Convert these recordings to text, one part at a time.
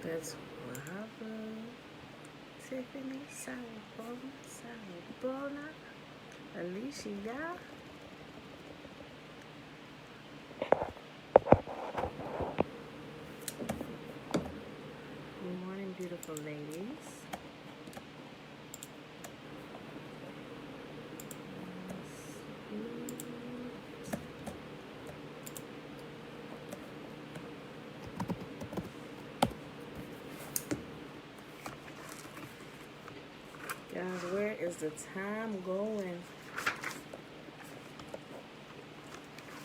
That's Robert, Tiffany, Sawubona, Alicia. Good morning, beautiful ladies. Guys, where is the time going?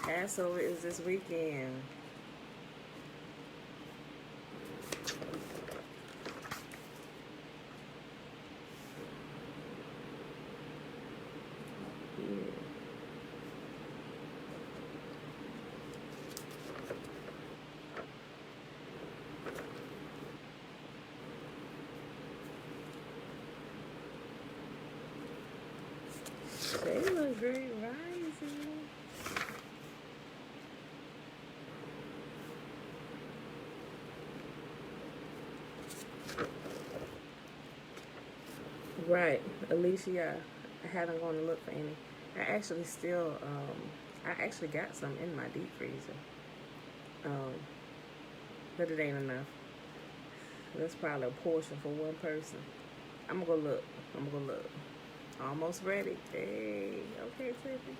Passover is this weekend. They look great rising. Right, Alicia, I haven't gone to look for any. I actually still, I actually got some in my deep freezer. But it ain't enough. That's probably a portion for one person. I'm gonna go look. Almost ready. Hey, okay, Tiffany.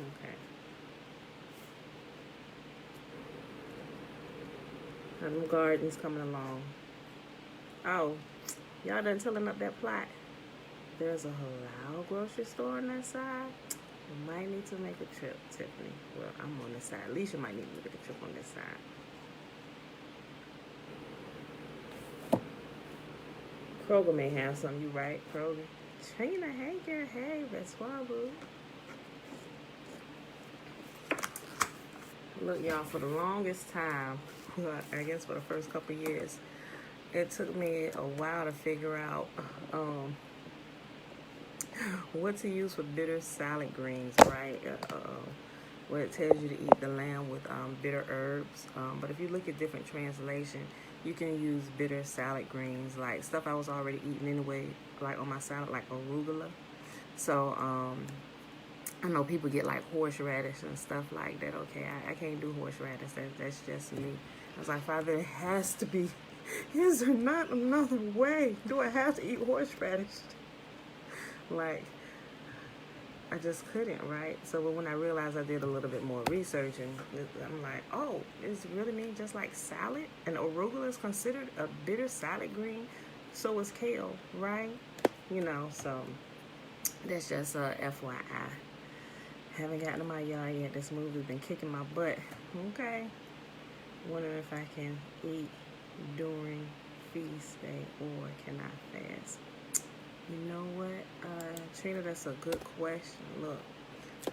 Okay. How them gardens coming along? Oh, y'all done tilling up that plot. There's a halal grocery store on that side. You might need to make a trip, Tiffany. Well, I'm on this side. Alicia might need to make a trip on this side. Kroger may have some. You right, Kroger. Trina, hey girl, hey, that's boo. Look, y'all, for the longest time, I guess for the first couple of years, it took me a while to figure out what to use for bitter salad greens, right? Where it tells you to eat the lamb with bitter herbs. But if you look at different translation, you can use bitter salad greens, like stuff I was already eating anyway, like on my salad, like arugula. So I know people get like horseradish and stuff like that. Okay, I can't do horseradish. That's just me. I was like, Father, it has to be. Is there not another way? Do I have to eat horseradish? Like, I just couldn't, right? So when I realized I did a little bit more research, and I'm like, oh, does it really mean just like salad? And arugula is considered a bitter salad green. So is kale, right? You know, so that's just FYI. Haven't gotten to my yard yet. This movie's been kicking my butt. Okay. Wondering if I can eat during feast day or can I fast? You know what, Trina, that's a good question. Look,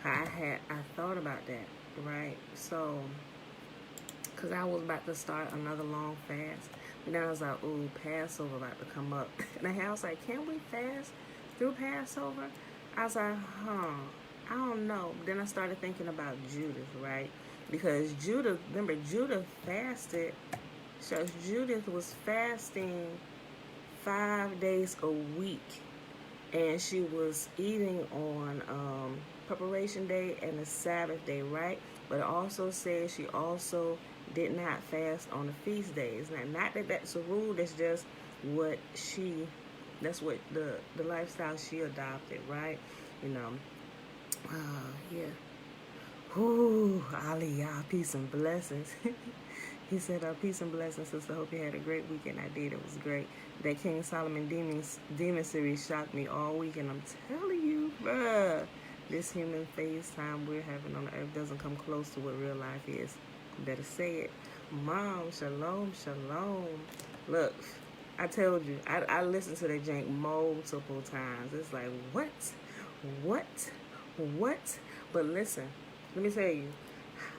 I thought about that, right? So, because I was about to start another long fast. But then I was like, ooh, Passover about to come up. And I was like, can we fast through Passover? I was like, I don't know. But then I started thinking about Judith, right? Because Judah fasted. So Judith was fasting 5 days a week. And she was eating on preparation day and the Sabbath day, right? But it also says she also did not fast on the feast days. Now, not that that's a rule. That's just what that's what the lifestyle she adopted, right? You know, yeah. Ooh, Aliyah, peace and blessings. He said, peace and blessings, sister. Hope you had a great weekend. I did. It was great. That King Solomon Demon series shocked me all week. And I'm telling you, bruh, this human FaceTime we're having on the earth doesn't come close to what real life is. Better say it. Mom, shalom, shalom. Look, I told you, I listened to that jank multiple times. It's like, what? But listen, let me tell you,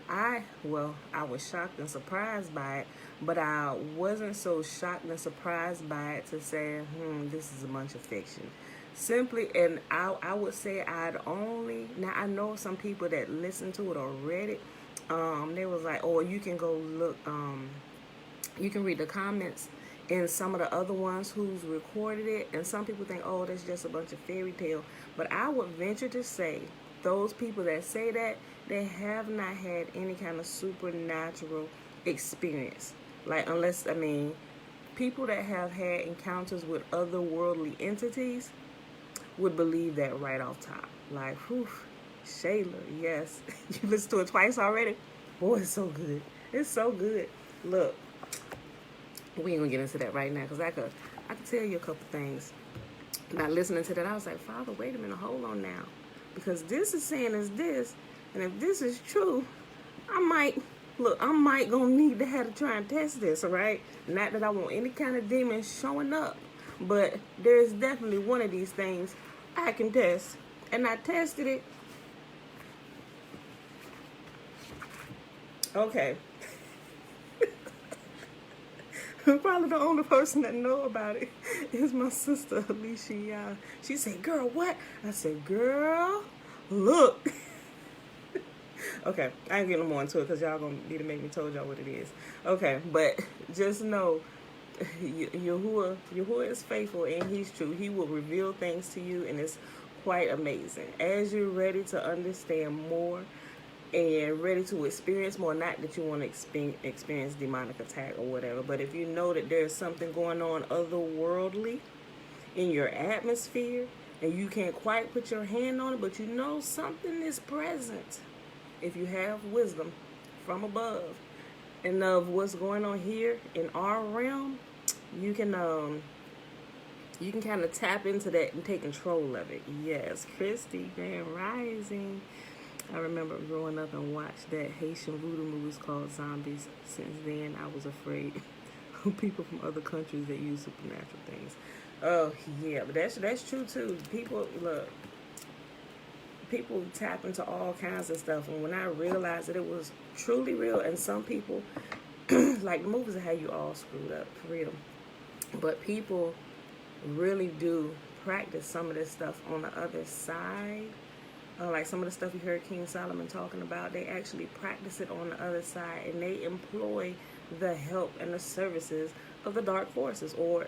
I was shocked and surprised by it, but I wasn't so shocked and surprised by it to say, this is a bunch of fiction. Simply, and I would say now I know some people that listened to it or read it, They was like, or you can go look, you can read the comments in some of the other ones who's recorded it, and some people think, oh, that's just a bunch of fairy tale. But I would venture to say those people that say that, they have not had any kind of supernatural experience. Like, unless, I mean, people that have had encounters with otherworldly entities would believe that right off top. Like, whew, Shayla, yes. You listened to it twice already? Boy, it's so good. It's so good. Look, we ain't gonna get into that right now, because I could tell you a couple things. By listening to that, I was like, Father, wait a minute, hold on now. Because this is saying is this, and if this is true, I might gonna need to have to try and test this, all right? Not that I want any kind of demons showing up, but there's definitely one of these things I can test. And I tested it. Okay. Probably the only person that know about it is my sister, Alicia. She said, girl, what? I said, girl, look. Okay, I ain't getting no more into it because y'all gonna need to make me told y'all what it is. Okay, but just know, Yahuwah is faithful and he's true. He will reveal things to you, and it's quite amazing. As you're ready to understand more and ready to experience more, not that you want to experience demonic attack or whatever, but if you know that there's something going on otherworldly in your atmosphere and you can't quite put your hand on it, but you know something is present, if you have wisdom from above and of what's going on here in our realm, you can kind of tap into that and take control of it. Yes, Christy, Grand Rising. I remember growing up and watched that Haitian voodoo movies called Zombies. Since then, I was afraid of people from other countries that use supernatural things. Oh, yeah, but that's true, too. People tap into all kinds of stuff. And when I realized that it was truly real, and some people, like the movies that have you all screwed up, for real. But people really do practice some of this stuff on the other side. Like some of the stuff you heard King Solomon talking about, they actually practice it on the other side, and they employ the help and the services of the dark forces or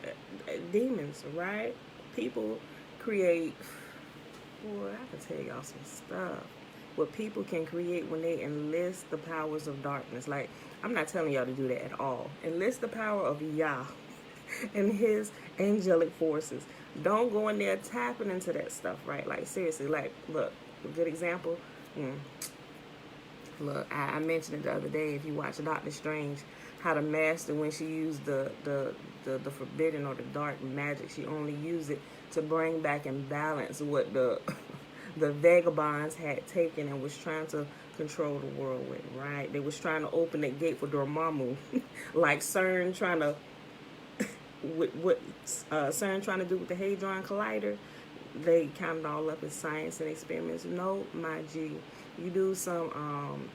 demons, right? People create, boy, I can tell y'all some stuff. What people can create when they enlist the powers of darkness. Like, I'm not telling y'all to do that at all. Enlist the power of Yah and his angelic forces. Don't go in there tapping into that stuff, right? Like, seriously, like, look, a good example. Look, I mentioned it the other day. If you watch Doctor Strange, how the master, when she used the forbidden or the dark magic, she only used it to bring back in balance what the vagabonds had taken and was trying to control the world with, right? They was trying to open that gate for Dormammu, like CERN trying to, what CERN trying to do with the Hadron Collider. They counted all up as science and experiments. No, my G, you do some,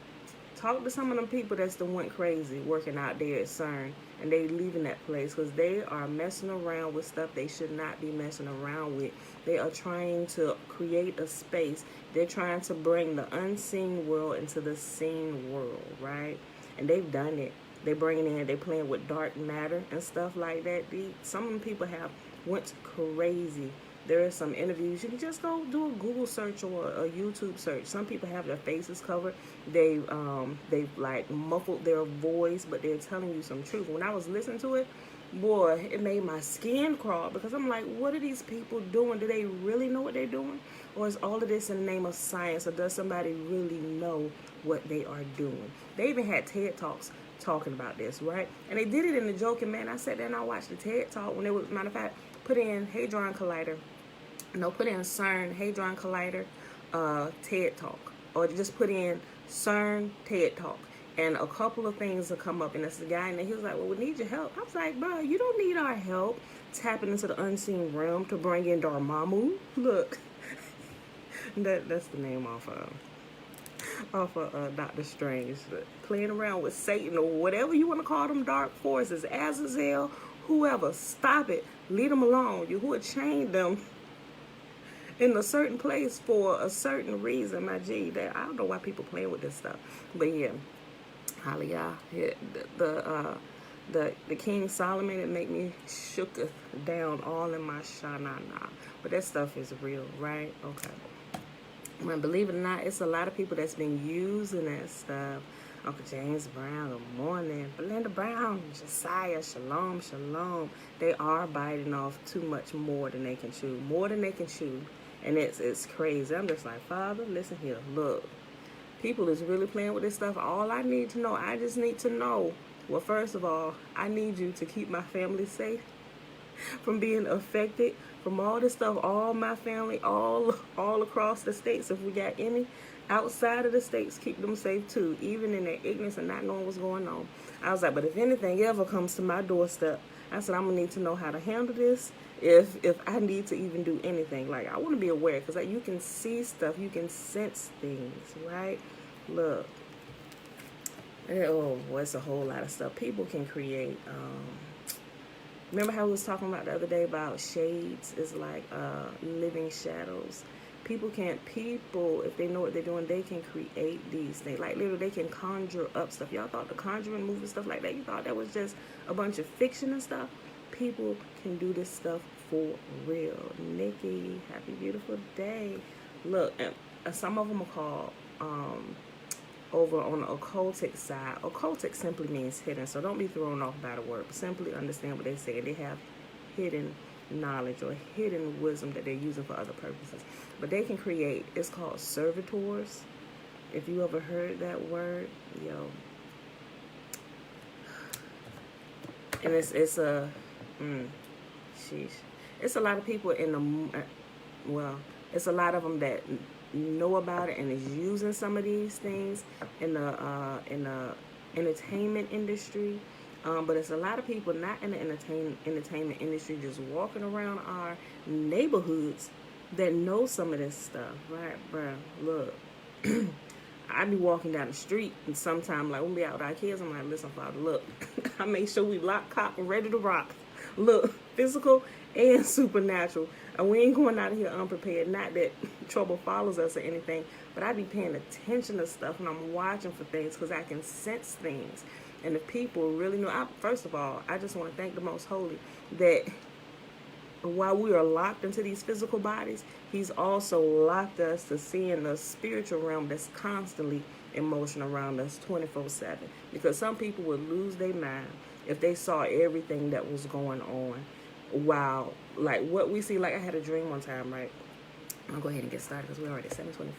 talk to some of them people that's the went crazy working out there at CERN, and they leaving that place because they are messing around with stuff they should not be messing around with. They are trying to create a space. They're trying to bring the unseen world into the seen world, right? And they've done it. They bringing in, they playing with dark matter and stuff like that. Some of them people have went crazy. There are some interviews. You can just go do a Google search or a YouTube search. Some people have their faces covered. They've like muffled their voice, but they're telling you some truth. When I was listening to it, boy, it made my skin crawl because I'm like, what are these people doing? Do they really know what they're doing? Or is all of this in the name of science? Or does somebody really know what they are doing? They even had TED Talks talking about this, right? And they did it in a joking manner. I sat there and I watched the TED Talk when they was, matter of fact, put in Hadron Collider. No, put in CERN, Hadron Collider, TED Talk. Or just put in CERN, TED Talk. And a couple of things will come up. And it's the guy, and he was like, well, we need your help. I was like, bro, you don't need our help tapping into the unseen realm to bring in Dormammu. Look, that's the name off of Doctor Strange. Playing around with Satan or whatever you want to call them dark forces, Azazel, whoever. Stop it. Leave them alone. Yahuwah chained them in a certain place for a certain reason, my G. That I don't know why people playing with this stuff. But yeah, Hallelujah. The King Solomon, it make me shooketh down all in my shanana. But that stuff is real, right? Okay. Well, believe it or not, it's a lot of people that's been using that stuff. Uncle James Brown, good morning. Belinda Brown, Josiah, shalom, shalom. They are biting off too much more than they can chew. More than they can chew. And it's crazy. I'm just like, Father, listen here. Look, people is really playing with this stuff. All I need to know, I just need to know. Well, first of all, I need you to keep my family safe from being affected from all this stuff. All my family, all across the states, if we got any outside of the states, keep them safe too, even in their ignorance and not knowing what's going on. I was like, but if anything ever comes to my doorstep, I said, I'm gonna need to know how to handle this. If I need to even do anything, like I want to be aware, because like, you can see stuff, you can sense things, right? Look, oh boy, it's a whole lot of stuff people can create. Remember how we was talking about the other day about shades? It's like living shadows. People, if they know what they're doing, they can create these things. Like literally, they can conjure up stuff. Y'all thought the Conjuring movie, stuff like that, you thought that was just a bunch of fiction and stuff? People can do this stuff for real. Nikki, happy beautiful day. Look, some of them are called over on the occultic side. Occultic simply means hidden, so don't be thrown off by the word, but simply understand what they say. They have hidden knowledge or hidden wisdom that they're using for other purposes. But they can create, it's called servitors. If you ever heard that word, yo. And it's a, sheesh. It's a lot of people in the, well, it's a lot of them that know about it and is using some of these things in the entertainment industry. But it's a lot of people not in the entertainment industry just walking around our neighborhoods that know some of this stuff, right, bruh? Look, I be walking down the street and sometimes, like, when we out with our kids, I'm like, listen, Father, look, I make sure we lock, cock, and ready to rock. Look, physical and supernatural. And we ain't going out of here unprepared. Not that trouble follows us or anything, but I be paying attention to stuff and I'm watching for things because I can sense things. And if people really know, first of all, I just want to thank the Most Holy that while we are locked into these physical bodies, He's also locked us to seeing the spiritual realm that's constantly in motion around us 24/7. Because some people would lose their mind if they saw everything that was going on. Wow, like what we see, like I had a dream one time, right? I'll go ahead and get started because we're already at 7:25.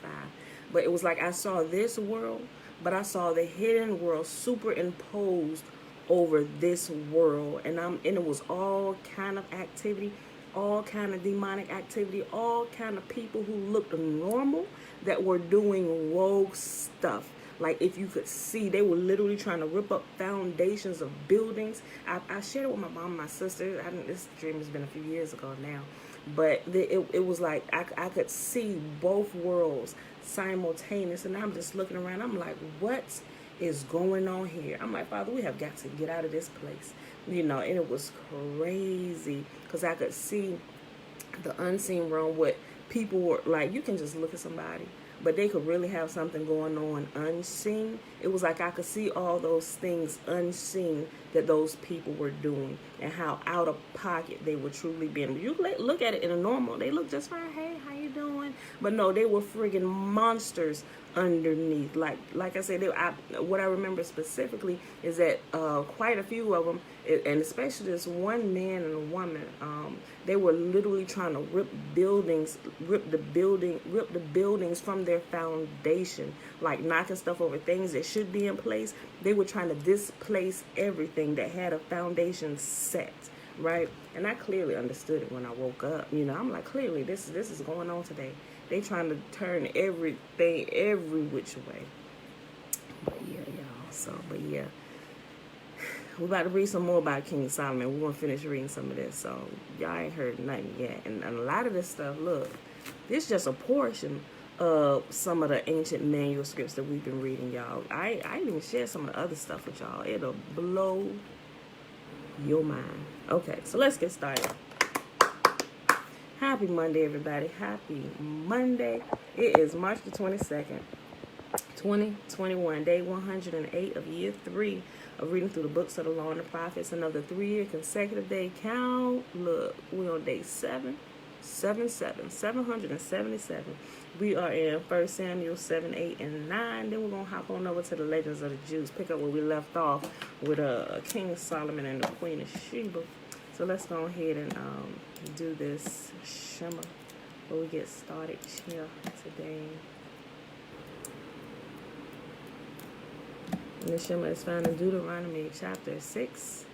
But it was like I saw this world, but I saw the hidden world superimposed over this world, and it was all kind of activity, all kind of demonic activity, all kind of people who looked normal that were doing rogue stuff. Like if you could see, they were literally trying to rip up foundations of buildings. I shared it with my mom and my sister. This dream has been a few years ago now. But it was like I could see both worlds simultaneous. And I'm just looking around. I'm like, what is going on here? I'm like, Father, we have got to get out of this place. You know, and it was crazy because I could see the unseen realm. What people were like, you can just look at somebody, but they could really have something going on unseen. It was like I could see all those things unseen that those people were doing and how out of pocket they were truly being. You look at it in a normal, they look just fine. Hey, how you doing? But no, they were friggin' monsters underneath. Like I said, what I remember specifically is that quite a few of them, and especially this one man and a woman, they were literally trying to rip the buildings from their foundation, like knocking stuff over, things that should be in place. They were trying to displace everything that had a foundation set, right? And I clearly understood it when I woke up. You know, I'm like, clearly this is going on today. They trying to turn everything every which way. But yeah, y'all. But yeah, we're about to read some more about King Solomon. We're gonna finish reading some of this. So y'all ain't heard nothing yet. And a lot of this stuff, look, this is just a portion of some of the ancient manuscripts that we've been reading, y'all. I didn't even share some of the other stuff with y'all. It'll blow your mind. Okay, so let's get started. Happy Monday, everybody. Happy Monday. It is March the 22nd, 2021, day 108 of year 3 of reading through the books of the law and the prophets. Another 3-year consecutive day count. Look, we're on day 777. We are in 1 Samuel 7, 8, and 9. Then we're going to hop on over to the Legends of the Jews. Pick up where we left off with King Solomon and the Queen of Sheba. So let's go ahead and do this Shema before we get started here today. And the Shema is found in Deuteronomy chapter 6,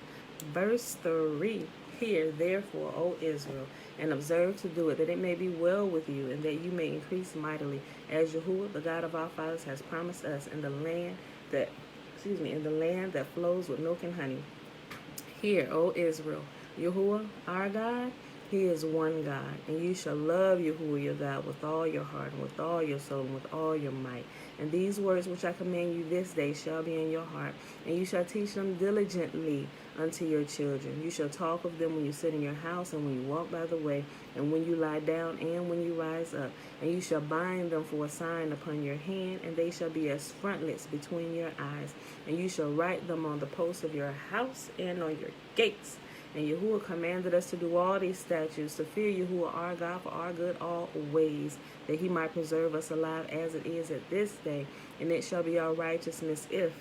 verse 3. Hear, therefore, O Israel, and observe to do it, that it may be well with you, and that you may increase mightily, as Yahuwah, the God of our fathers, has promised us in the land that flows with milk and honey. Hear, O Israel, Yahuwah, our God, He is one God, and you shall love Yahuwah your God with all your heart, and with all your soul, and with all your might. And these words which I command you this day shall be in your heart, and you shall teach them diligently unto your children. You shall talk of them when you sit in your house, and when you walk by the way, and when you lie down, and when you rise up. And you shall bind them for a sign upon your hand, and they shall be as frontlets between your eyes. And you shall write them on the posts of your house and on your gates. And Yahuwah commanded us to do all these statutes, to fear Yahuwah our God for our good always, that He might preserve us alive as it is at this day. And it shall be our righteousness if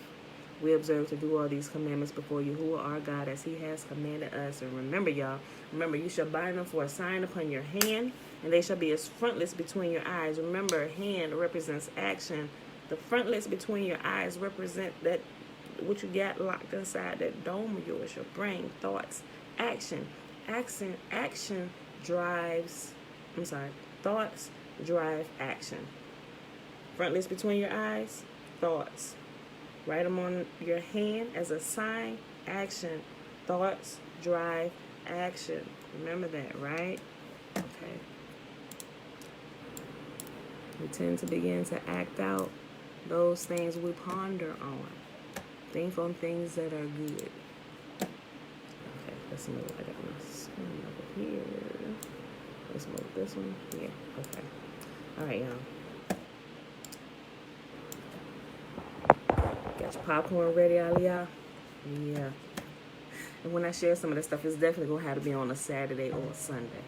we observe to do all these commandments before Yahuwah our God as He has commanded us. And remember, y'all, you shall bind them for a sign upon your hand, and they shall be as frontlets between your eyes. Remember, hand represents action. The frontlets between your eyes represent that what you got locked inside that dome of yours, your brain, thoughts, action drives, thoughts drive action. Frontlets between your eyes, thoughts. Write them on your hand as a sign, action. Thoughts drive action. Remember that, right? Okay. We tend to begin to act out those things we ponder on. Think on things that are good. Okay, let's move. I got my screen over here. Let's move this one. Yeah, okay. All right, y'all. Got your popcorn ready, Aliyah? Yeah. And when I share some of this stuff, it's definitely going to have to be on a Saturday or a Sunday,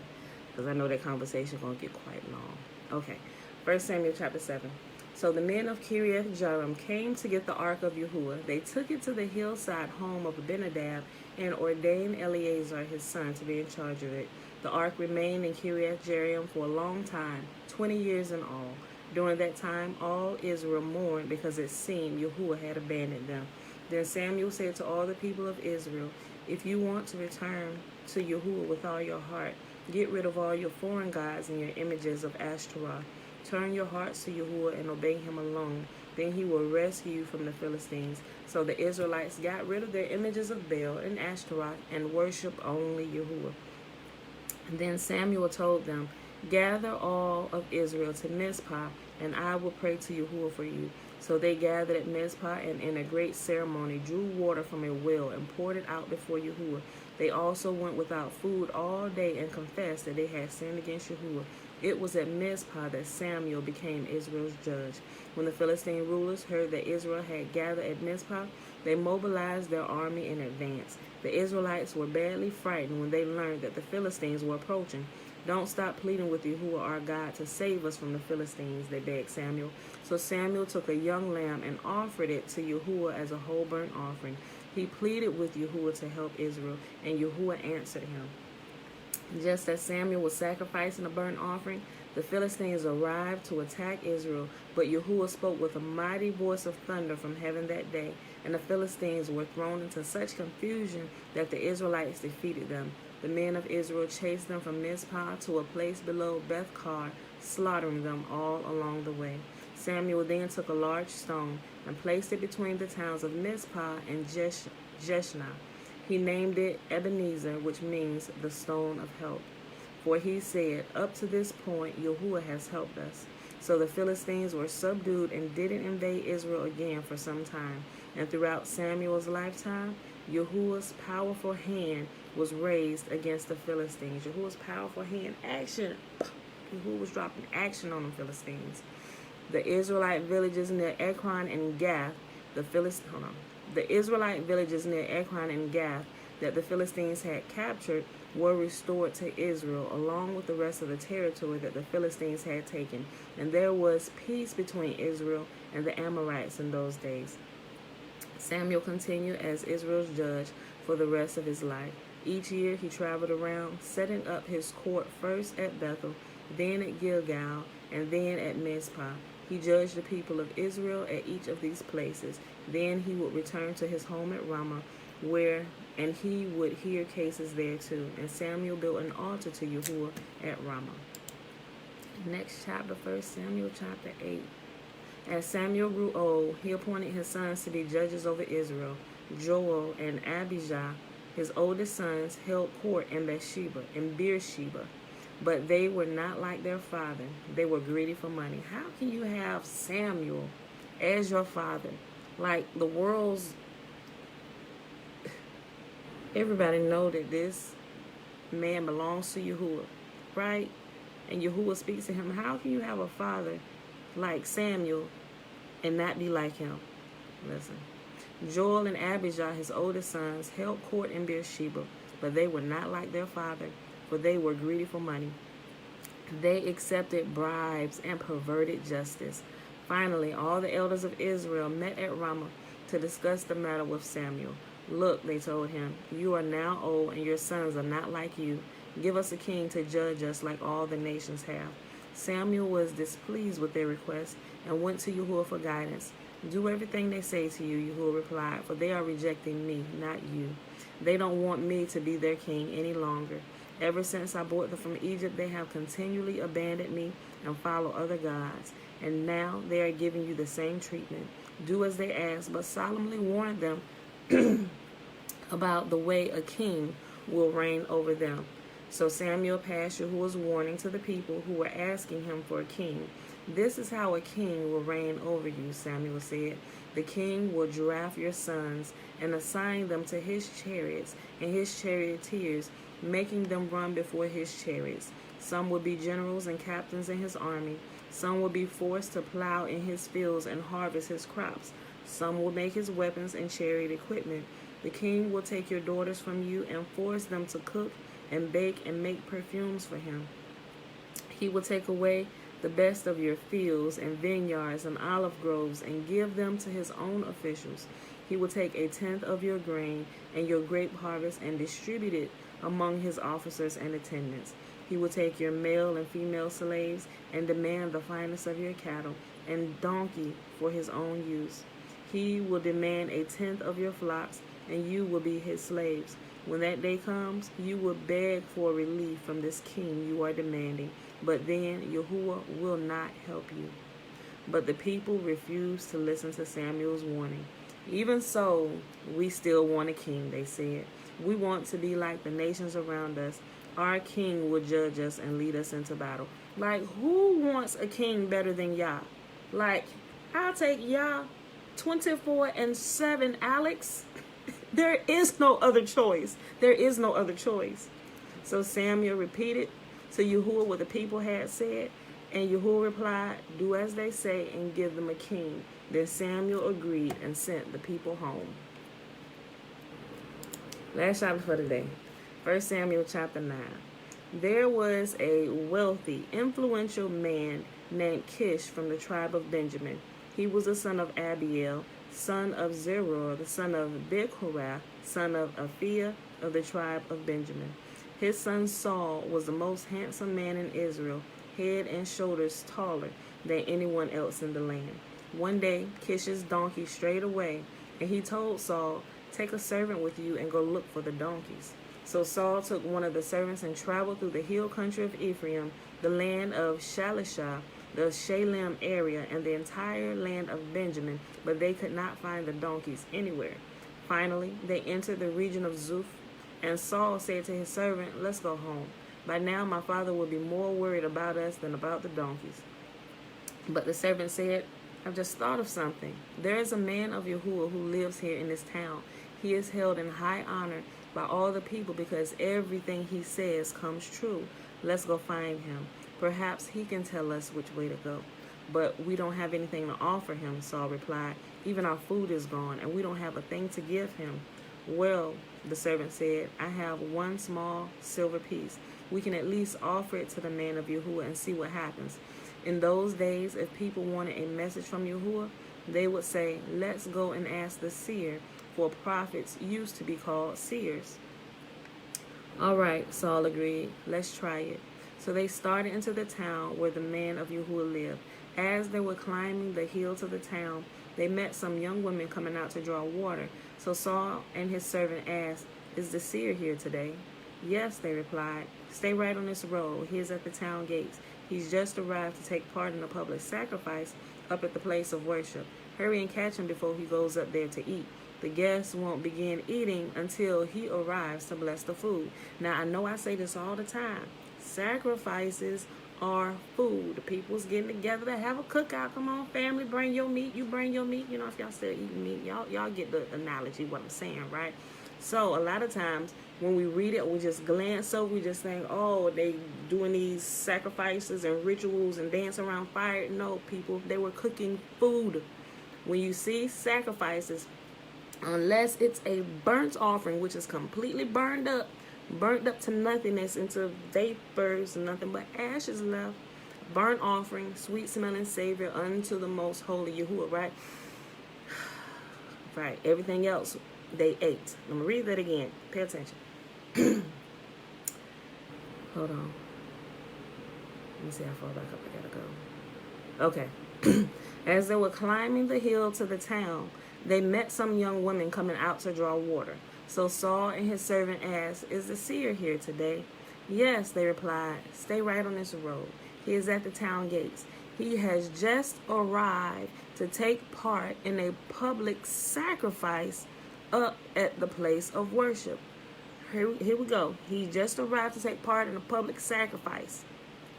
because I know that conversation is going to get quite long. Okay. 1 Samuel chapter 7. So the men of Kiriath Jearim came to get the ark of Yahuwah. They took it to the hillside home of Abinadab and ordained Eleazar his son to be in charge of it. The ark remained in Kiriath Jearim for a long time, 20 years in all. During that time, all Israel mourned because it seemed Yahuwah had abandoned them. Then Samuel said to all the people of Israel, if you want to return to Yahuwah with all your heart, get rid of all your foreign gods and your images of Ashtaroth. Turn your hearts to Yahuwah and obey Him alone. Then He will rescue you from the Philistines. So the Israelites got rid of their images of Baal and Ashtaroth and worshiped only Yahuwah. And then Samuel told them, gather all of Israel to Mizpah, and I will pray to Yahuwah for you. So they gathered at Mizpah, and in a great ceremony drew water from a well and poured it out before Yahuwah. They also went without food all day and confessed that they had sinned against Yahuwah. It was at Mizpah that Samuel became Israel's judge. When the Philistine rulers heard that Israel had gathered at Mizpah, they mobilized their army in advance. The Israelites were badly frightened when they learned that the Philistines were approaching. Don't stop pleading with Yahuwah our God to save us from the Philistines, they begged Samuel. So Samuel took a young lamb and offered it to Yahuwah as a whole burnt offering. He pleaded with Yahuwah to help Israel, and Yahuwah answered him. Just as Samuel was sacrificing a burnt offering, the Philistines arrived to attack Israel, but Yahuwah spoke with a mighty voice of thunder from heaven that day, and the Philistines were thrown into such confusion that the Israelites defeated them. The men of Israel chased them from Mizpah to a place below Beth-kar, slaughtering them all along the way. Samuel then took a large stone and placed it between the towns of Mizpah and Jeshna. He named it Ebenezer, which means the stone of help. For he said, up to this point, Yahuwah has helped us. So the Philistines were subdued and didn't invade Israel again for some time. And throughout Samuel's lifetime, Yahuwah's powerful hand was raised against the Philistines. Yahuwah's powerful hand, action. Yahuwah was dropping action on the Philistines. The Israelite villages near Ekron and Gath, the Israelite villages near Ekron and Gath that the Philistines had captured were restored to Israel, along with the rest of the territory that the Philistines had taken. And there was peace between Israel and the Amorites in those days. Samuel continued as Israel's judge for the rest of his life. Each year he traveled around, setting up his court first at Bethel, then at Gilgal, and then at Mizpah. He judged the people of Israel at each of these places. Then he would return to his home at Ramah, and he would hear cases there too. And Samuel built an altar to Yahuwah at Ramah. Next chapter, 1 Samuel chapter 8. As Samuel grew old, he appointed his sons to be judges over Israel. Joel and Abijah, his oldest sons, held court in Beersheba. But they were not like their father. They were greedy for money. How can you have Samuel as your father? Like the world's... Everybody know that this man belongs to Yahuwah, right? And Yahuwah speaks to him. How can you have a father like Samuel and not be like him? Listen. Joel and Abijah, his oldest sons, held court in Beersheba, but they were not like their father, for they were greedy for money. They accepted bribes and perverted justice. Finally, all the elders of Israel met at Ramah to discuss the matter with Samuel. Look, they told him, you are now old and your sons are not like you. Give us a king to judge us like all the nations have. Samuel was displeased with their request and went to Yahuwah for guidance. Do everything they say to you, Yahuwah replied, for they are rejecting me, not you. They don't want me to be their king any longer. Ever since I brought them from Egypt, they have continually abandoned me and followed other gods. And now they are giving you the same treatment. Do as they ask, but solemnly warn them about the way a king will reign over them. So Samuel passed Yahuwah's warning to the people who were asking him for a king. This is how a king will reign over you, Samuel said. The king will draft your sons and assign them to his chariots and his charioteers, making them run before his chariots. Some will be generals and captains in his army. Some will be forced to plow in his fields and harvest his crops. Some will make his weapons and chariot equipment. The king will take your daughters from you and force them to cook and bake and make perfumes for him. He will take away the best of your fields and vineyards and olive groves and give them to his own officials. He will take 1/10 of your grain and your grape harvest and distribute it among his officers and attendants. He will take your male and female slaves and demand the finest of your cattle and donkey for his own use. He will demand 1/10 of your flocks, and you will be his slaves. When that day comes, you will beg for relief from this king you are demanding, but then Yahuwah will not help you. But the people refused to listen to Samuel's warning. Even so, we still want a king, they said. We want to be like the nations around us. Our king will judge us and lead us into battle. Like, who wants a king better than Yah? Like, I'll take Yah 24/7, Alex. There is no other choice. There is no other choice. So Samuel repeated to Yahuwah what the people had said, and Yahuwah replied, do as they say and give them a king. Then Samuel agreed and sent the people home. Last chapter for today. 1 Samuel chapter 9. There was a wealthy, influential man named Kish from the tribe of Benjamin. He was the son of Abiel, son of Zeror, the son of Bechorath, son of Aphiah of the tribe of Benjamin. His son Saul was the most handsome man in Israel, head and shoulders taller than anyone else in the land. One day, Kish's donkey strayed away, and he told Saul, take a servant with you and go look for the donkeys. So Saul took one of the servants and traveled through the hill country of Ephraim, the land of Shalishah, the Shalem area, and the entire land of Benjamin, but they could not find the donkeys anywhere. Finally, they entered the region of Zuph, and Saul said to his servant, let's go home. By now my father will be more worried about us than about the donkeys. But the servant said, I've just thought of something. There is a man of Yahuwah who lives here in this town. He is held in high honor by all the people because everything he says comes true. Let's go find him. Perhaps he can tell us which way to go. But we don't have anything to offer him, Saul replied. Even our food is gone, and we don't have a thing to give him. Well, the servant said, I have one small silver piece. We can at least offer it to the man of Yahuwah and see what happens. In those days, if people wanted a message from Yahuwah, they would say, let's go and ask the seer, for prophets used to be called seers. All right, Saul agreed. Let's try it. So they started into the town where the man of Yahuwah lived. As they were climbing the hill to the town, they met some young women coming out to draw water. So Saul and his servant asked, is the seer here today? Yes, they replied. Stay right on this road. He is at the town gates. He's just arrived to take part in a public sacrifice up at the place of worship. Hurry and catch him before he goes up there to eat. The guests won't begin eating until he arrives to bless the food. Now, I know I say this all the time. Sacrifices are food. The people's getting together to have a cookout. Come on, family, bring your meat. You bring your meat. You know, if y'all still eating meat, y'all get the analogy, what I'm saying, right? So a lot of times when we read it, we just glance over, we just think, oh, they doing these sacrifices and rituals and dance around fire. No, people, they were cooking food. When you see sacrifices, unless it's a burnt offering, which is completely burnt up to nothingness, into vapors, nothing but ashes left, burnt offering, sweet smelling savior unto the most holy Yahuwah, right? Right, everything else they ate. I'm going to read that again. Pay attention. Hold on. Let me see how far back up I gotta go. Okay. As they were climbing the hill to the town, they met some young women coming out to draw water. So Saul and his servant asked, is the seer here today? Yes, they replied. Stay right on this road. He is at the town gates. He has just arrived to take part in a public sacrifice up at the place of worship. Here we go. He just arrived to take part in a public sacrifice.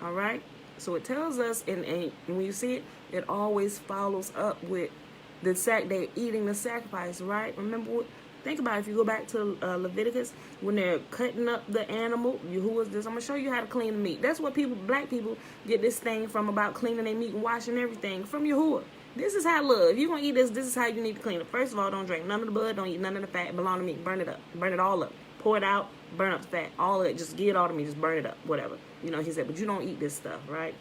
All right? So it tells us, and when you see it, it always follows up with they're eating the sacrifice, right? Remember, think about it. If you go back to Leviticus, when they're cutting up the animal, who is this? I'm going to show you how to clean the meat. That's what black people get this thing from, about cleaning their meat and washing everything, from Yahuwah. This is how, look, if you're going to eat this is how you need to clean it. First of all, don't drink none of the blood, don't eat none of the fat, belong to meat, burn it up, burn it all up, pour it out, burn up the fat, all of it, just give it all to me, just burn it up, whatever. You know, he said, but you don't eat this stuff, right?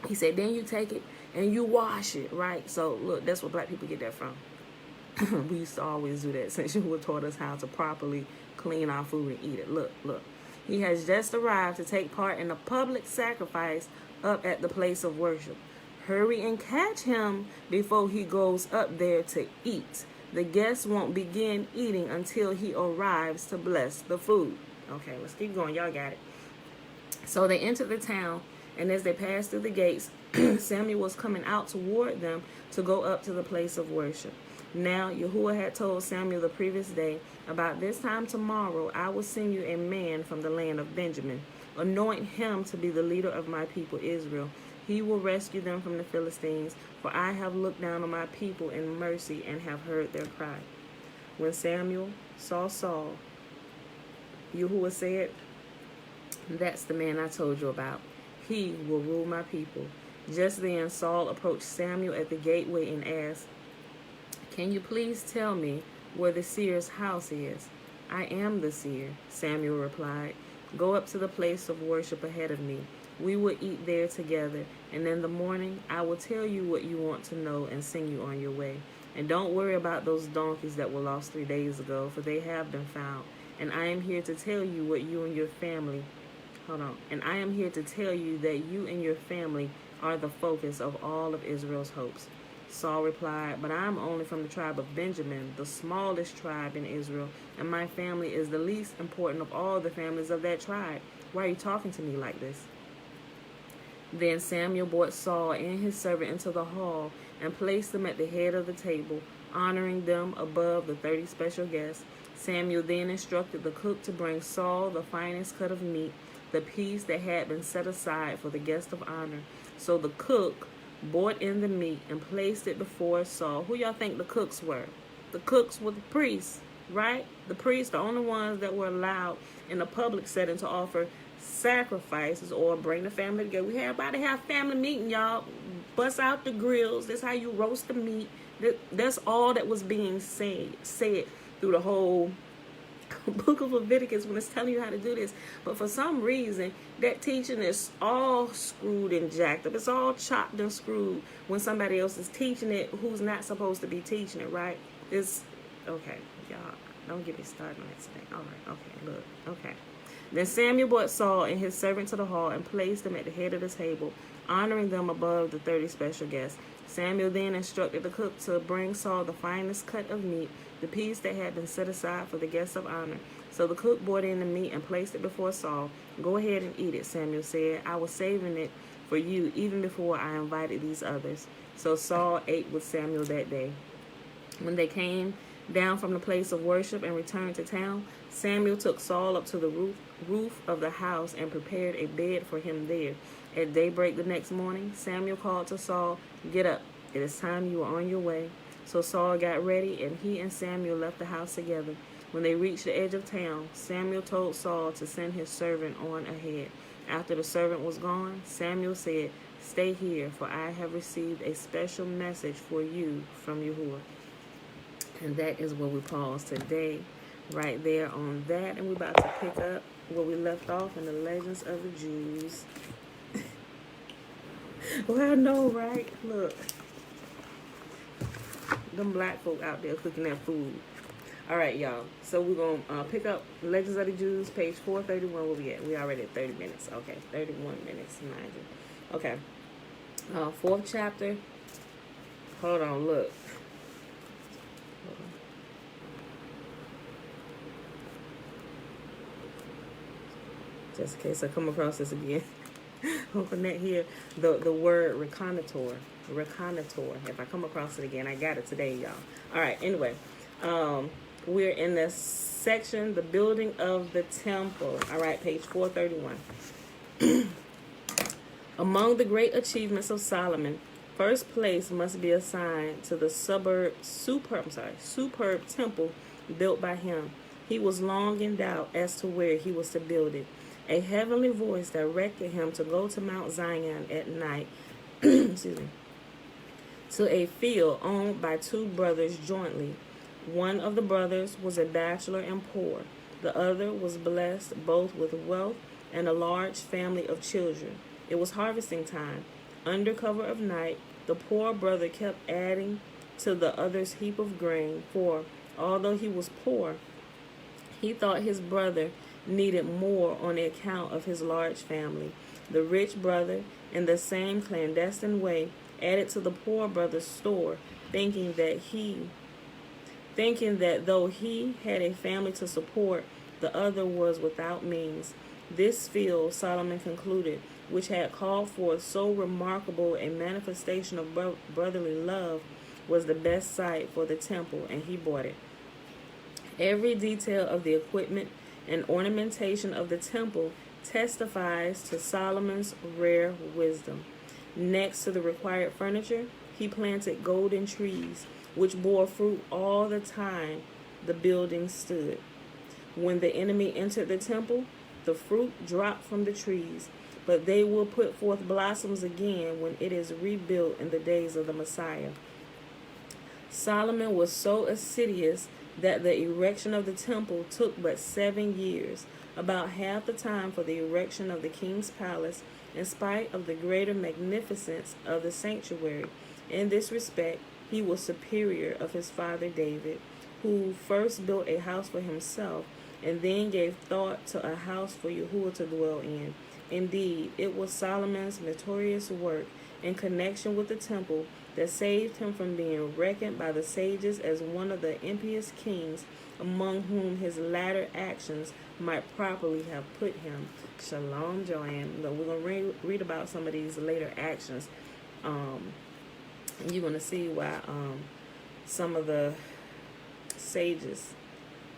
He said, then you take it and you wash it, right? So, look, that's where black people get that from. We used to always do that, since Yahuwah taught us how to properly clean our food and eat it. Look. He has just arrived to take part in a public sacrifice up at the place of worship. Hurry and catch him before he goes up there to eat. The guests won't begin eating until he arrives to bless the food. Okay, let's keep going. Y'all got it. So they entered the town, and as they passed through the gates, Samuel was coming out toward them to go up to the place of worship. Now, Yahuwah had told Samuel the previous day, about this time tomorrow, I will send you a man from the land of Benjamin. Anoint him to be the leader of my people Israel. He will rescue them from the Philistines, for I have looked down on my people in mercy and have heard their cry. When Samuel saw Saul, Yahuwah said, that's the man I told you about. He will rule my people. Just then Saul approached Samuel at the gateway and asked, can you please tell me where the seer's house is? I am the seer, Samuel replied. Go up to the place of worship ahead of me. We will eat there together, and in the morning I will tell you what you want to know and send you on your way. And don't worry about those donkeys that were lost 3 days ago, for they have been found. And I am here to tell you what you and your family... And I am here to tell you that you and your family are the focus of all of Israel's hopes. Saul replied, but I am only from the tribe of Benjamin, the smallest tribe in Israel, and my family is the least important of all the families of that tribe. Why are you talking to me like this? Then Samuel brought Saul and his servant into the hall and placed them at the head of the table, honoring them above the 30 special guests. Samuel then instructed the cook to bring Saul the finest cut of meat, the piece that had been set aside for the guest of honor. So the cook brought in the meat and placed it before Saul. Who y'all think the cooks were? The cooks were the priests, right? The priests, the only ones that were allowed in a public setting to offer sacrifices or bring the family together. Everybody have family meeting, y'all. bust out the grills. This is how you roast the meat. That's all that was being said through the whole book of Leviticus when it's telling you how to do this. But for some reason, that teaching is all screwed and jacked up. It's all chopped and screwed when somebody else is teaching it who's not supposed to be teaching it, right? It's okay, y'all. Don't get me started on this thing. All right, okay, look, okay. Then Samuel brought Saul and his servant to the hall and placed them at the head of the table, honoring them above the 30 special guests. Samuel then instructed the cook to bring Saul the finest cut of meat, the piece that had been set aside for the guests of honor. So the cook brought in the meat and placed it before Saul. Go ahead and eat it, Samuel said. I was saving it for you even before I invited these others. So Saul ate with Samuel that day. When they came down from the place of worship and returned to town, Samuel took Saul up to the roof of the house and prepared a bed for him there. At daybreak the next morning, Samuel called to Saul, "Get up, it is time you are on your way." So Saul got ready, and he and Samuel left the house together. When they reached the edge of town, Samuel told Saul to send his servant on ahead. After the servant was gone, Samuel said, "Stay here, for I have received a special message for you from Yahuwah." And that is where we pause today, right there on that. And we're about to pick up where we left off in the Legends of the Jews. Well, I know, right? Look. Them black folk out there cooking that food. All right, y'all. So we're going to pick up Legends of the Jews, page 431. Where we at? We already at 30 minutes. Okay, 31 minutes, mind you. Okay. Fourth chapter. Hold on, look. Just in case I come across this again. Open that here. The word reconnoitre. If I come across it again, I got it today, y'all. All right, anyway. We're in the section, the building of the temple. All right, page 431. Among the great achievements of Solomon, first place must be assigned to the superb temple built by him. He was long in doubt as to where he was to build it. A heavenly voice directed him to go to Mount Zion at night, excuse me, to a field owned by two brothers jointly. One of the brothers was a bachelor and poor. The other was blessed both with wealth and a large family of children. It was harvesting time. Under cover of night, the poor brother kept adding to the other's heap of grain, for although he was poor, he thought his brother needed more on account of his large family. The rich brother, in the same clandestine way, added to the poor brother's store, thinking that though he had a family to support, the other was without means. This field, Solomon concluded, which had called forth so remarkable a manifestation of brotherly love, was the best site for the temple, and he bought it. Every detail of the equipment and ornamentation of the temple testifies to Solomon's rare wisdom. Next to the required furniture, he planted golden trees, which bore fruit all the time the building stood. When the enemy entered the temple, the fruit dropped from the trees, but they will put forth blossoms again when it is rebuilt in the days of the Messiah. Solomon was so assiduous that the erection of the temple took but 7 years, about half the time for the erection of the king's palace, in spite of the greater magnificence of the sanctuary. In this respect, he was superior of his father David, who first built a house for himself and then gave thought to a house for Yahuwah to dwell in. Indeed, it was Solomon's notorious work in connection with the temple that saved him from being reckoned by the sages as one of the impious kings, among whom his latter actions might properly have put him. Shalom, Joanne. We're going to read about some of these later actions. You're going to see why some of the sages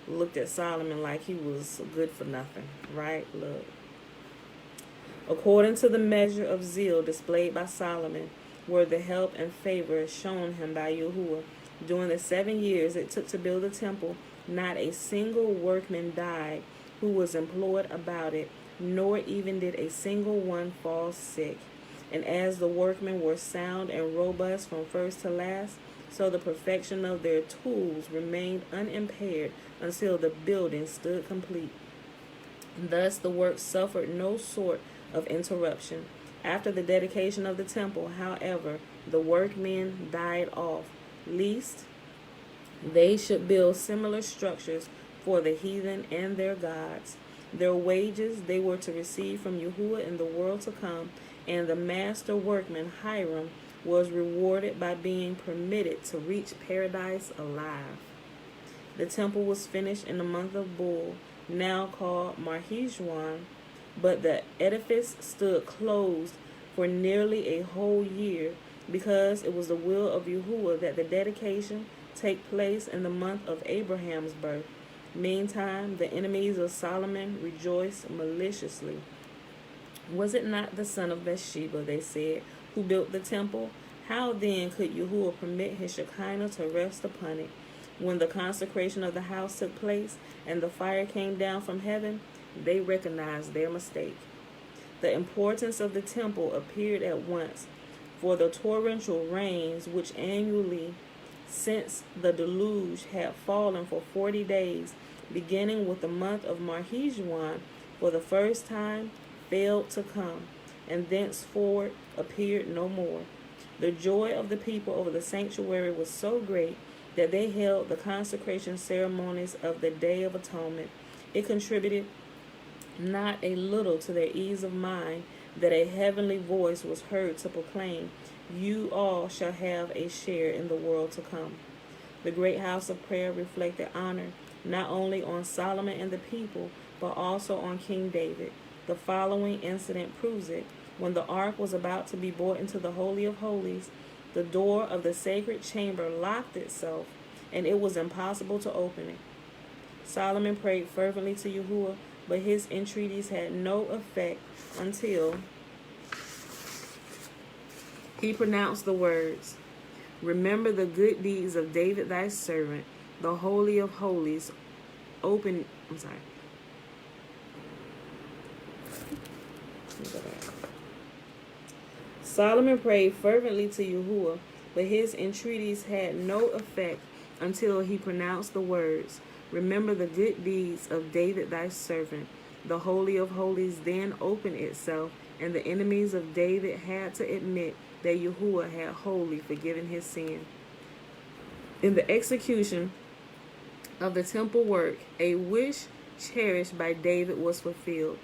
looked at Solomon like he was good for nothing, right? Look. According to the measure of zeal displayed by Solomon, were the help and favor shown him by Yahuwah. During the 7 years it took to build the temple, not a single workman died who was employed about it, nor even did a single one fall sick. And as the workmen were sound and robust from first to last, so the perfection of their tools remained unimpaired until the building stood complete. Thus the work suffered no sort of interruption. After the dedication of the temple, however, the workmen died off, lest they should build similar structures for the heathen and their gods. Their wages they were to receive from Yahuwah in the world to come, and the master workman Hiram was rewarded by being permitted to reach paradise alive. The temple was finished in the month of Bul, now called Marheshwan, but the edifice stood closed for nearly a whole year, because it was the will of Yahuwah that the dedication take place in the month of Abraham's birth. Meantime, the enemies of Solomon rejoiced maliciously. Was it not the son of Bathsheba, they said, who built the temple? How then could Yahuwah permit his Shekinah to rest upon it? When the consecration of the house took place and the fire came down from heaven, they recognized their mistake. The importance of the temple appeared at once, for the torrential rains which annually since the deluge had fallen for 40 days, beginning with the month of Marheshwan, for the first time failed to come, and thenceforward appeared no more. The joy of the people over the sanctuary was so great that they held the consecration ceremonies of the Day of Atonement. It contributed not a little to their ease of mind that a heavenly voice was heard to proclaim, "You all shall have a share in the world to come." The great house of prayer reflected honor not only on Solomon and the people, but also on King David. The following incident proves it. When the ark was about to be brought into the Holy of Holies, the door of the sacred chamber locked itself, and it was impossible to open it. Solomon prayed fervently to Yahuwah, but his entreaties had no effect until he pronounced the words, "Remember the good deeds of David thy servant, the Holy of Holies, open." Solomon prayed fervently to Yahuwah, but his entreaties had no effect until he pronounced the words, "Remember the good deeds of David thy servant." The Holy of Holies then opened itself, and the enemies of David had to admit that Yahuwah had wholly forgiven his sin. In the execution of the temple work, a wish cherished by David was fulfilled.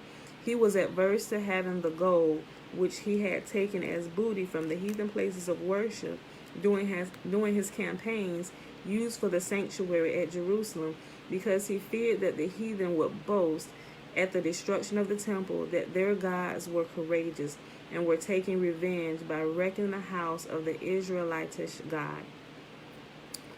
He was averse to having the gold, which he had taken as booty from the heathen places of worship during his campaigns, used for the sanctuary at Jerusalem, because he feared that the heathen would boast at the destruction of the temple that their gods were courageous and were taking revenge by wrecking the house of the Israelitish God.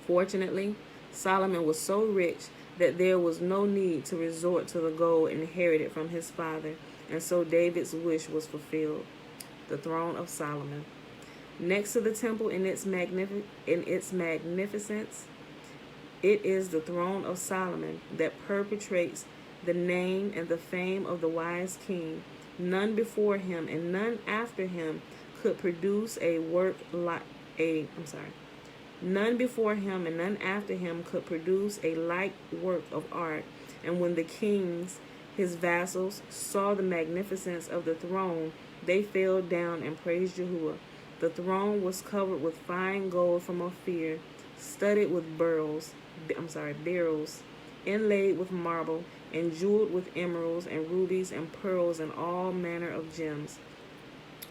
Fortunately, Solomon was so rich that there was no need to resort to the gold inherited from his father, and so David's wish was fulfilled. The throne of Solomon. Next to the temple in its magnificence, it is the throne of Solomon that perpetuates the name and the fame of the wise king. None before him and none after him could produce a work like None before him and none after him could produce a like work of art. And when the kings, his vassals, saw the magnificence of the throne, they fell down and praised Yahuwah. The throne was covered with fine gold from Ophir, studded with beryls, inlaid with marble, and jeweled with emeralds and rubies and pearls and all manner of gems.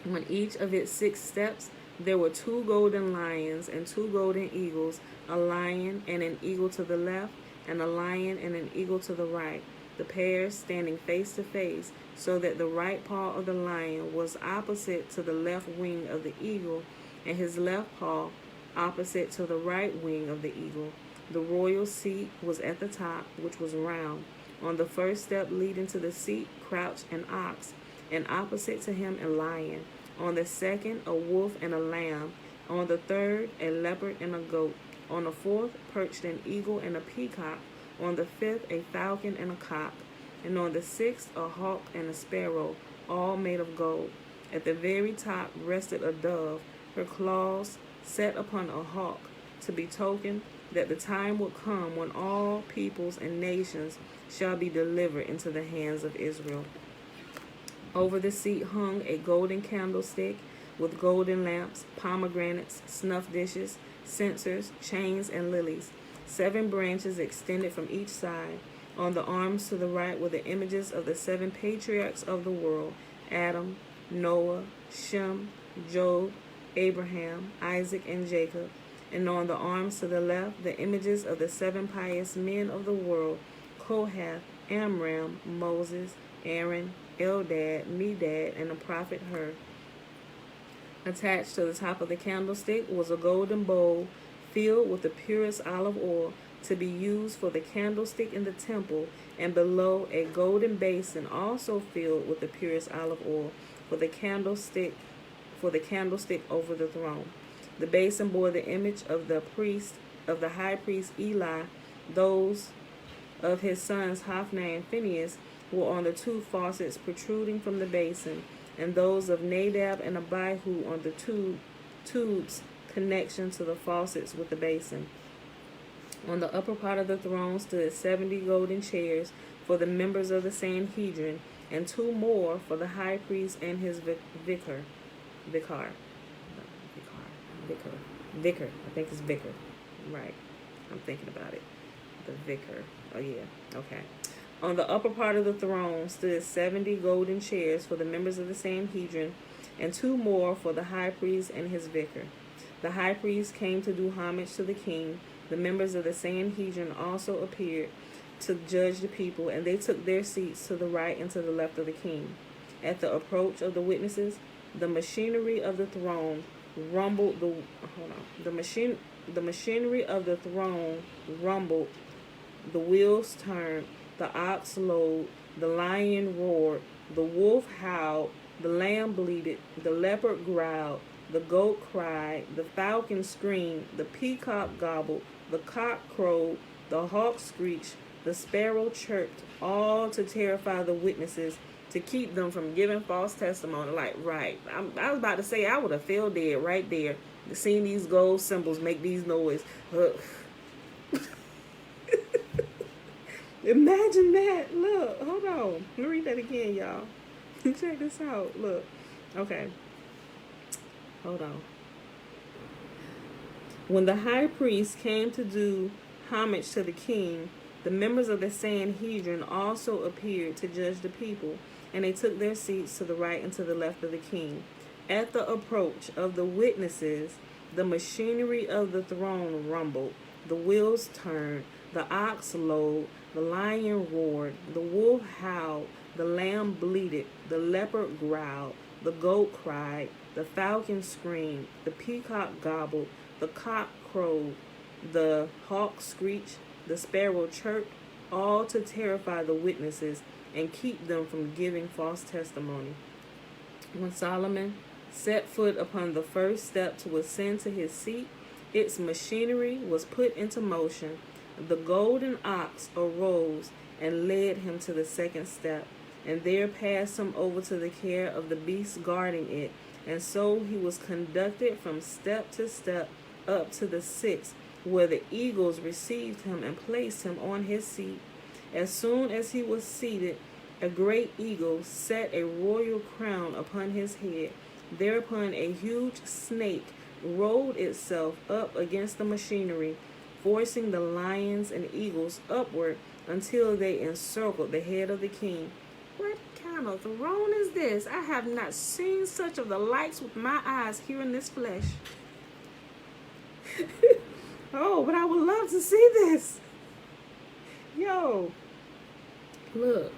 On each of its 6 steps there were 2 golden lions and 2 golden eagles, a lion and an eagle to the left, and a lion and an eagle to the right, the pairs standing face to face, so that the right paw of the lion was opposite to the left wing of the eagle, and his left paw opposite to the right wing of the eagle. The royal seat was at the top, which was round. On the first step leading to the seat crouched an ox, and opposite to him a lion. On the second, a wolf and a lamb. On the third, a leopard and a goat. On the fourth, perched an eagle and a peacock. On the fifth, a falcon and a cock. And on the sixth, a hawk and a sparrow, all made of gold. At the very top rested a dove, her claws set upon a hawk, to betoken that the time would come when all peoples and nations shall be delivered into the hands of Israel. Over the seat hung a golden candlestick with golden lamps, pomegranates, snuff dishes, censers, chains, and lilies. 7 branches extended from each side. On the arms to the right were the images of the 7 patriarchs of the world: Adam, Noah, Shem, Job, Abraham, Isaac, and Jacob. And on the arms to the left, the images of the 7 pious men of the world: Kohath, Amram, Moses, Aaron, Eldad, Medad, and the prophet Hur. Attached to the top of the candlestick was a golden bowl filled with the purest olive oil, to be used for the candlestick in the temple, and below a golden basin also filled with the purest olive oil for the candlestick over the throne. The basin bore the image of the high priest Eli. Those of his sons Hophni and Phinehas were on the 2 faucets protruding from the basin, and those of Nadab and Abihu on the 2 tubes connection to the faucets with the basin. On the upper part of the throne stood 70 golden chairs for the members of the Sanhedrin, and 2 more for the high priest and his vicar. I think it's vicar. Right. I'm thinking about it. The vicar. Oh, yeah. Okay. On the upper part of the throne stood 70 golden chairs for the members of the Sanhedrin, and 2 more for the high priest and his vicar. The high priest came to do homage to the king. The members of the Sanhedrin also appeared to judge the people, and they took their seats to the right and to the left of the king. At the approach of the witnesses, the machinery of the throne rumbled. The machinery of the throne rumbled. The wheels turned. The ox lowed. The lion roared. The wolf howled. The lamb bleated. The leopard growled. The goat cried. The falcon screamed. The peacock gobbled. The cock crowed. The hawk screeched. The sparrow chirped, all to terrify the witnesses, to keep them from giving false testimony. Like, right. I was about to say, I would have fell dead right there, seeing these gold symbols make these noises. Imagine that. Look, hold on. Let me read that again, y'all. Check this out. Look. Okay. Hold on. When the high priest came to do homage to the king, the members of the Sanhedrin also appeared to judge the people, and they took their seats to the right and to the left of the king. At the approach of the witnesses, the machinery of the throne rumbled, the wheels turned, the ox lowed, the lion roared, the wolf howled, the lamb bleated, the leopard growled, the goat cried, the falcon screamed, the peacock gobbled, the cock crowed, the hawk screeched, the sparrow chirped, all to terrify the witnesses and keep them from giving false testimony. When Solomon set foot upon the first step to ascend to his seat, its machinery was put into motion. The golden ox arose and led him to the second step, and there passed him over to the care of the beasts guarding it. And so he was conducted from step to step up to the sixth, where the eagles received him and placed him on his seat. As soon as he was seated, a great eagle set a royal crown upon his head. Thereupon a huge snake rolled itself up against the machinery, forcing the lions and eagles upward until they encircled the head of the king. What kind of throne is this? I have not seen such of the lights with my eyes here in this flesh. Oh, but I would love to see this. Yo, look.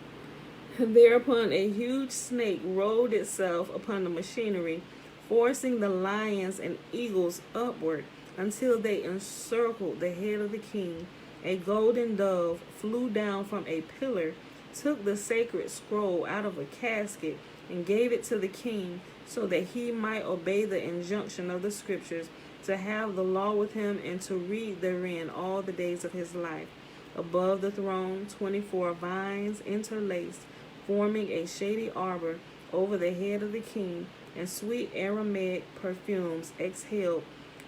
Thereupon a huge snake rolled itself upon the machinery, forcing the lions and eagles upward until they encircled the head of the king. A golden dove flew down from a pillar, took the sacred scroll out of a casket, and gave it to the king, so that he might obey the injunction of the scriptures, to have the law with him and to read therein all the days of his life. Above the throne, 24 vines interlaced, forming a shady arbor over the head of the king. and sweet aromatic perfumes exhaled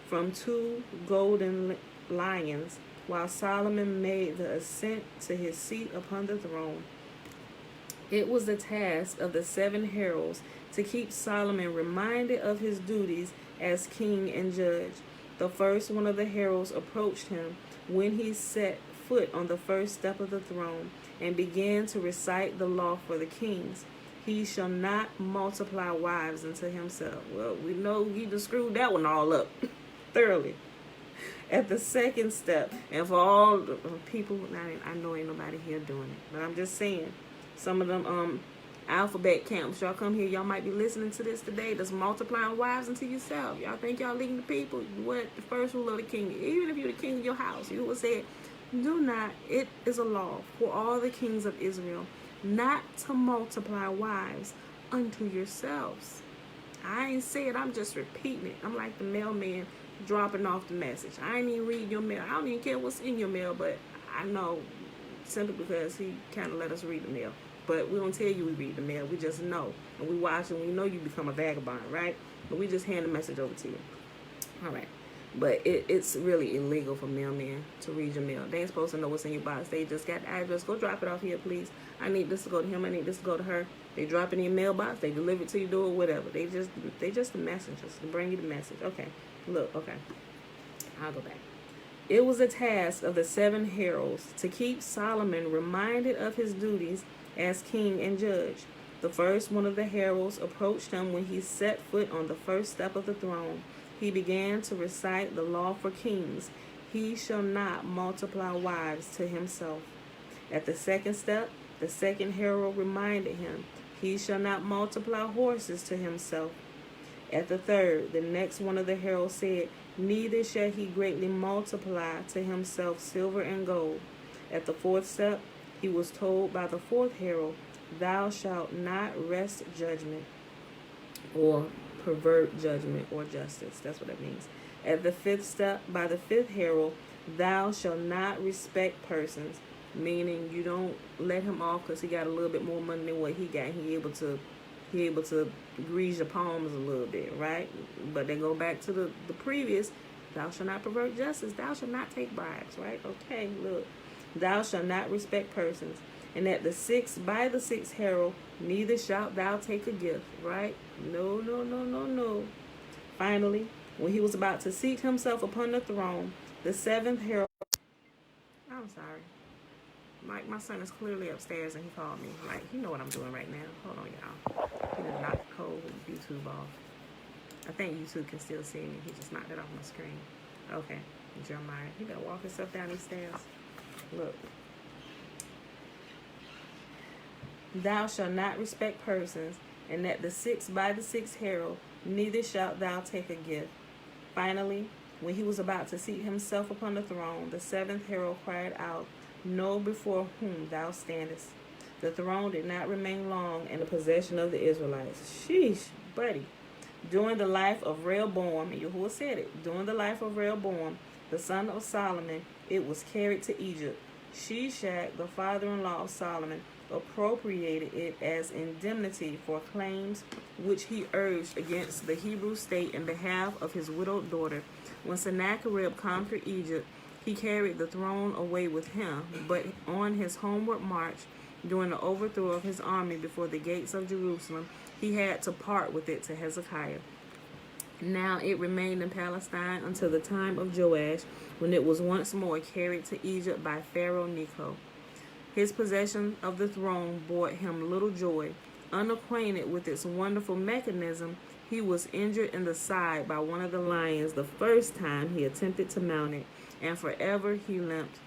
from 2 golden lions, while Solomon made the ascent to his seat upon the throne. It was the task of the 7 heralds to keep Solomon reminded of his duties as king and judge. The first one of the heralds approached him when he set foot on the first step of the throne and began to recite the law for the kings. He shall not multiply wives unto himself. Well, we know he just screwed that one all up thoroughly. At the second step, and for all the people, I know ain't nobody here doing it, but I'm just saying, some of them alphabet camps, y'all come here, y'all might be listening to this today, that's multiplying wives unto yourself. Y'all think y'all leading the people. What the first rule of the king, even if you're the king of your house, you will say, do not, it is a law for all the kings of Israel not to multiply wives unto yourselves. I ain't saying, I'm just repeating it. I'm like the mailman dropping off the message. I ain't even read your mail. I don't even care what's in your mail, but I know simply because he kind of let us read the mail. But we don't tell you we read the mail. We just know. And we watch and we know you become a vagabond, right? But we just hand the message over to you. All right. But it's really illegal for mailmen to read your mail. They ain't supposed to know what's in your box. They just got the address. Go drop it off here, please. I need this to go to him. I need this to go to her. They drop it in your mailbox. They deliver it to your door, whatever. They just the messengers to bring you the message. Okay. Look, okay. I'll go back. It was a task of the 7 heralds to keep Solomon reminded of his duties as king and judge. The first one of the heralds approached him when he set foot on the first step of the throne. He began to recite the law for kings. He shall not multiply wives to himself. At the second step, the second herald reminded him, he shall not multiply horses to himself. At the third, the next one of the heralds said, neither shall he greatly multiply to himself silver and gold. At the fourth step, he was told by the fourth herald, thou shalt not wrest judgment or pervert judgment or justice. That's what that means. At the fifth step, by the fifth herald, thou shalt not respect persons, meaning you don't let him off because he got a little bit more money than what he got. He able to grease your palms a little bit, right? But they go back to the previous, thou shalt not pervert justice, thou shalt not take bribes, right? Okay, look. Thou shalt not respect persons. And at the sixth, by the sixth herald, neither shalt thou take a gift, right? No, no, no, no, no. Finally, when he was about to seat himself upon the throne, the seventh herald, I'm sorry. My son is clearly upstairs and he called me. Like, you know what I'm doing right now. Hold on, y'all. He did knock the whole YouTube off. I think YouTube can still see me. He just knocked it off my screen. Okay, Jeremiah. He better walk himself down these stairs. Look. Thou shalt not respect persons, and at the sixth by the sixth herald, neither shalt thou take a gift. Finally, when he was about to seat himself upon the throne, the seventh herald cried out, know before whom thou standest. The throne did not remain long in the possession of the Israelites. Sheesh, buddy. During the life of Rehoboam, and Yahuwah said it, during the life of Rehoboam, the son of Solomon, it was carried to Egypt. Shishak, the father-in-law of Solomon, appropriated it as indemnity for claims which he urged against the Hebrew state in behalf of his widowed daughter. When Sennacherib conquered Egypt, he carried the throne away with him, but on his homeward march, during the overthrow of his army before the gates of Jerusalem, he had to part with it to Hezekiah. Now it remained in Palestine until the time of Joash, when it was once more carried to Egypt by Pharaoh Necho. His possession of the throne brought him little joy. Unacquainted with its wonderful mechanism, he was injured in the side by one of the lions the first time he attempted to mount it, and forever he limped.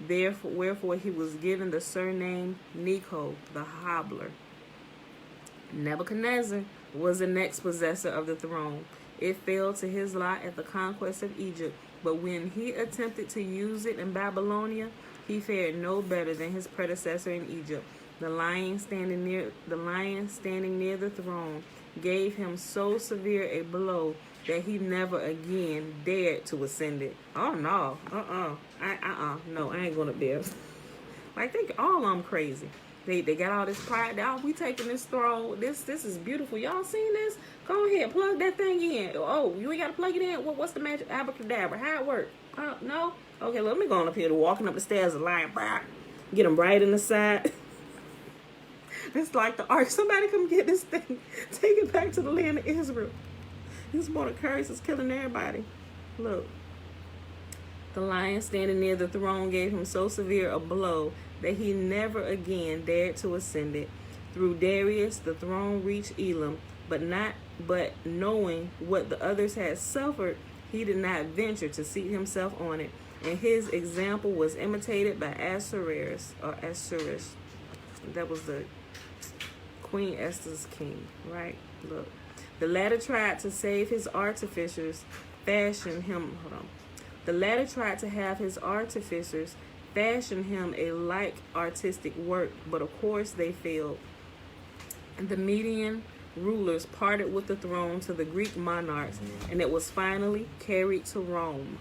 Wherefore he was given the surname Necho, the Hobbler. Nebuchadnezzar was the next possessor of the throne. It fell to his lot at the conquest of Egypt, but when he attempted to use it in Babylonia, he fared no better than his predecessor in Egypt. The lion standing near the throne gave him so severe a blow that he never again dared to ascend it. Oh no, no, I ain't going up there. Like, think all of them crazy. They got all this pride. Oh, we taking this throne. This is beautiful. Y'all seen this? Go ahead, plug that thing in. Oh, you ain't got to plug it in? What's the magic abracadabra? How it work? No? Okay, let me go on up here to walking up the stairs and lying. Get them right in the side. It's like the ark. Somebody come get this thing. Take it back to the land of Israel. This boy, the curse is killing everybody. Look. The lion standing near the throne gave him so severe a blow that he never again dared to ascend it. Through Darius, the throne reached Elam, but knowing what the others had suffered, he did not venture to seat himself on it. And his example was imitated by Ahasuerus. That was the Queen Esther's king, right? Look. The latter tried to save his artificers, fashion him. The latter tried to have his artificers fashion him a like artistic work, but of course they failed. And the Median rulers parted with the throne to the Greek monarchs, and it was finally carried to Rome.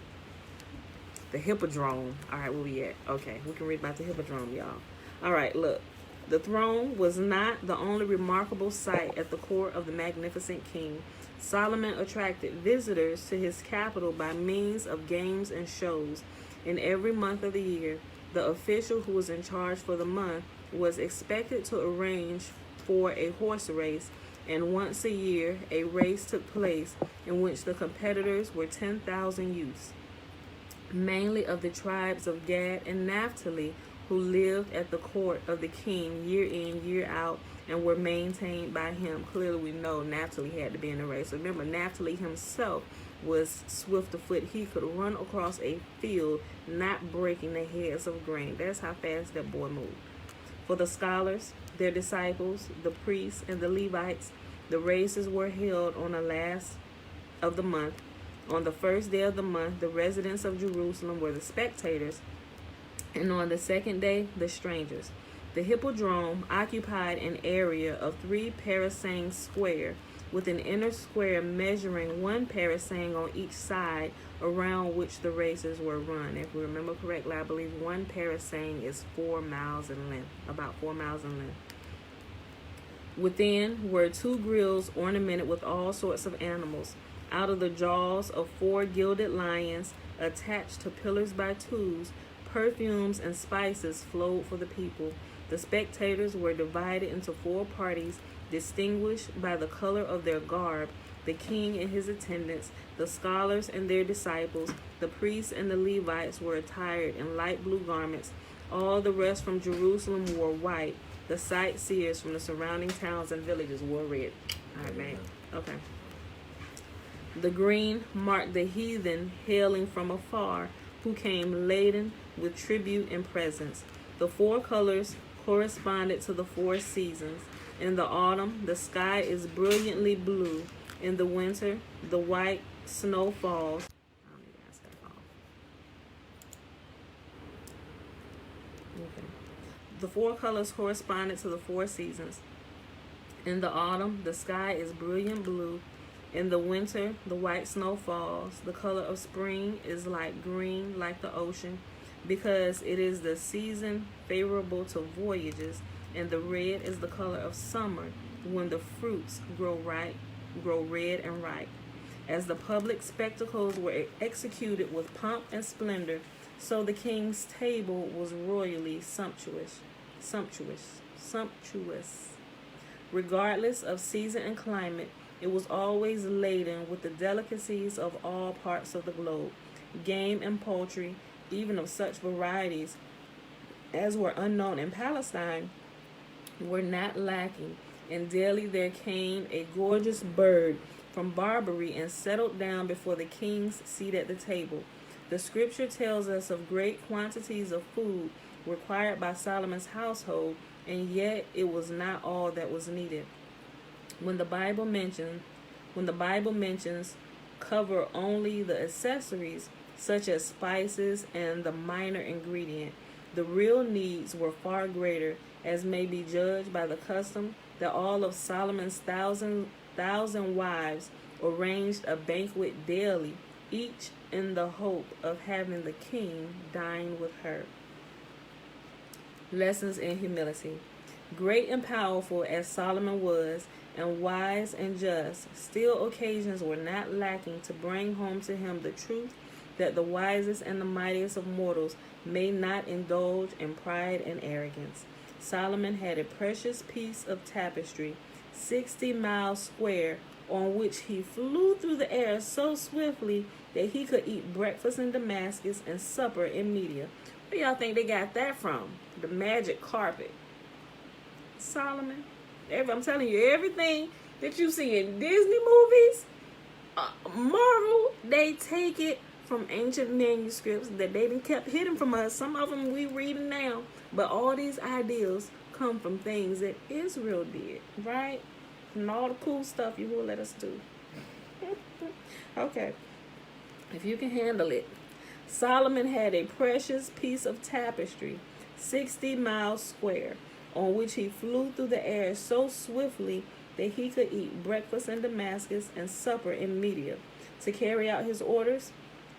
The Hippodrome. All right, where we at? Okay, we can read about the Hippodrome, y'all. All right, look. The throne was not the only remarkable sight at the court of the magnificent king. Solomon attracted visitors to his capital by means of games and shows. In every month of the year, the official who was in charge for the month was expected to arrange for a horse race, and once a year a race took place in which the competitors were 10,000 youths, mainly of the tribes of Gad and Naphtali, who lived at the court of the king year in, year out, and were maintained by him. Clearly we know Naphtali had to be in the race. Remember, Naphtali himself was swift of foot. He could run across a field, not breaking the heads of grain. That's how fast that boy moved. For the scholars, their disciples, the priests, and the Levites, the races were held on the last of the month. On the first day of the month, the residents of Jerusalem were the spectators, and on the second day, the strangers. The Hippodrome occupied an area of 3 parasangs square, with an inner square measuring 1 parasang on each side, around which the races were run. If we remember correctly, I believe 1 parasang is 4 miles in length, about 4 miles in length. Within were 2 grills ornamented with all sorts of animals. Out of the jaws of 4 gilded lions, attached to pillars by twos, perfumes and spices flowed for the people. The spectators were divided into 4 parties, distinguished by the color of their garb: the king and his attendants, the scholars and their disciples, the priests and the Levites were attired in light blue garments. All the rest from Jerusalem wore white. The sightseers from the surrounding towns and villages wore red. All right, man. Okay. The green marked the heathen hailing from afar, who came laden with tribute and presents. The 4 colors corresponded to the 4 seasons. In the autumn, the sky is brilliantly blue. In the winter, the white snow falls. Okay. The 4 colors corresponded to the 4 seasons. In the autumn, the sky is brilliant blue. In the winter, the white snow falls. The color of spring is light green, like the ocean, because it is the season favorable to voyages, and the red is the color of summer, when the fruits grow red and ripe. As the public spectacles were executed with pomp and splendor, so the king's table was royally sumptuous. Regardless of season and climate, it was always laden with the delicacies of all parts of the globe. Game and poultry, even of such varieties as were unknown in Palestine, were not lacking, and daily there came a gorgeous bird from Barbary and settled down before the king's seat at the table. The scripture tells us of great quantities of food required by Solomon's household, and yet it was not all that was needed. When the Bible mentions cover only the accessories, such as spices and the minor ingredient, the real needs were far greater, as may be judged by the custom that all of Solomon's thousand wives arranged a banquet daily, each in the hope of having the king dine with her. Lessons in humility. Great and powerful as Solomon was, and wise and just, still occasions were not lacking to bring home to him the truth that the wisest and the mightiest of mortals may not indulge in pride and arrogance. Solomon had a precious piece of tapestry, 60 miles square, on which he flew through the air so swiftly that he could eat breakfast in Damascus and supper in Media. Where y'all think they got that from? The magic carpet. Solomon. I'm telling you, everything that you see in Disney movies, Marvel, they take it from ancient manuscripts that they done kept hidden from us. Some of them we reading now, but all these ideas come from things that Israel did, right? And all the cool stuff you will let us do. Okay, if you can handle it. Solomon had a precious piece of tapestry, 60 miles square, on which he flew through the air so swiftly that he could eat breakfast in Damascus and supper in Media. To carry out his orders,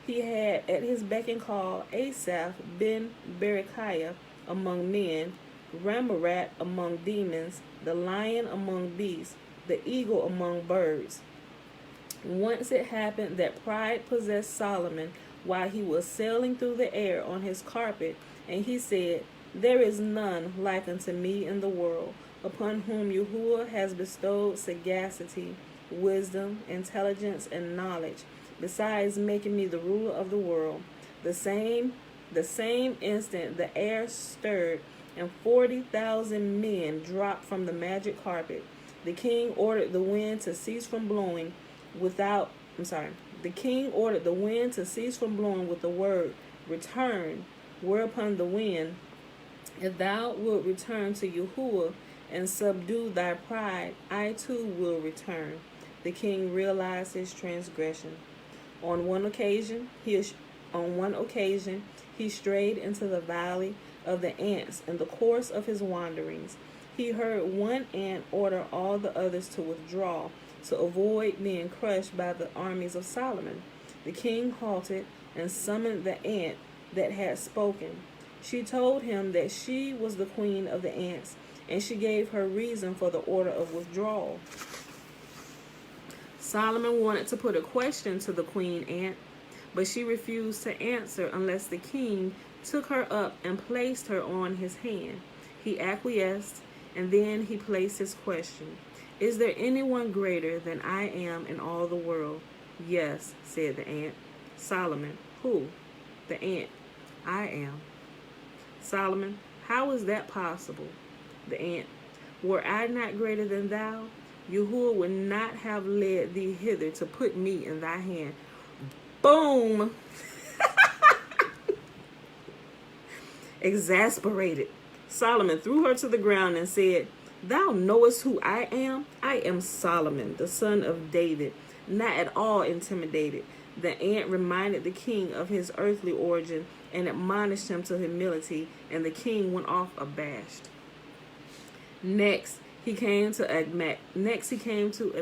he had at his beck and call Asaph ben Berechiah among men, Ramarat among demons, the lion among beasts, the eagle among birds. Once it happened that pride possessed Solomon while he was sailing through the air on his carpet, and he said, "There is none like unto me in the world, upon whom Yahuwah has bestowed sagacity, wisdom, intelligence, and knowledge, besides making me the ruler of the world." The same instant the air stirred, and 40,000 men dropped from the magic carpet. The king ordered the wind to cease from blowing The king ordered the wind to cease from blowing with the word, "Return," whereupon the wind, "If thou wilt return to Yahuwah and subdue thy pride, I too will return." The king realized his transgression. On one occasion, he strayed into the valley of the ants in the course of his wanderings. He heard one ant order all the others to withdraw to avoid being crushed by the armies of Solomon. The king halted and summoned the ant that had spoken. She told him that she was the queen of the ants, and she gave her reason for the order of withdrawal. Solomon wanted to put a question to the queen ant, but she refused to answer unless the king took her up and placed her on his hand. He acquiesced, and then he placed his question. "Is there anyone greater than I am in all the world?" "Yes," said the ant. Solomon: "Who?" The ant: "I am." Solomon: "How is that possible?" The ant: "Were I not greater than thou, Yahuwah would not have led thee hither to put me in thy hand." Boom! Exasperated, Solomon threw her to the ground and said, "Thou knowest who I am? I am Solomon, the son of David." Not at all intimidated, the ant reminded the king of his earthly origin and admonished him to humility, and the king went off abashed. Next, he came to a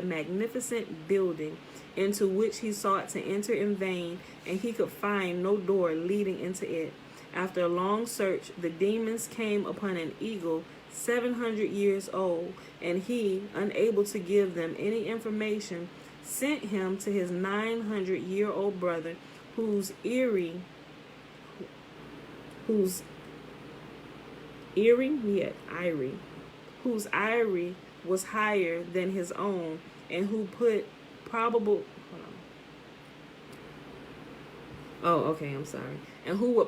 magnificent building into which he sought to enter in vain, and he could find no door leading into it. After a long search, the demons came upon an eagle 700 years old, and he, unable to give them any information, sent him to his 900-year-old brother, whose eyrie was higher than his own, and who would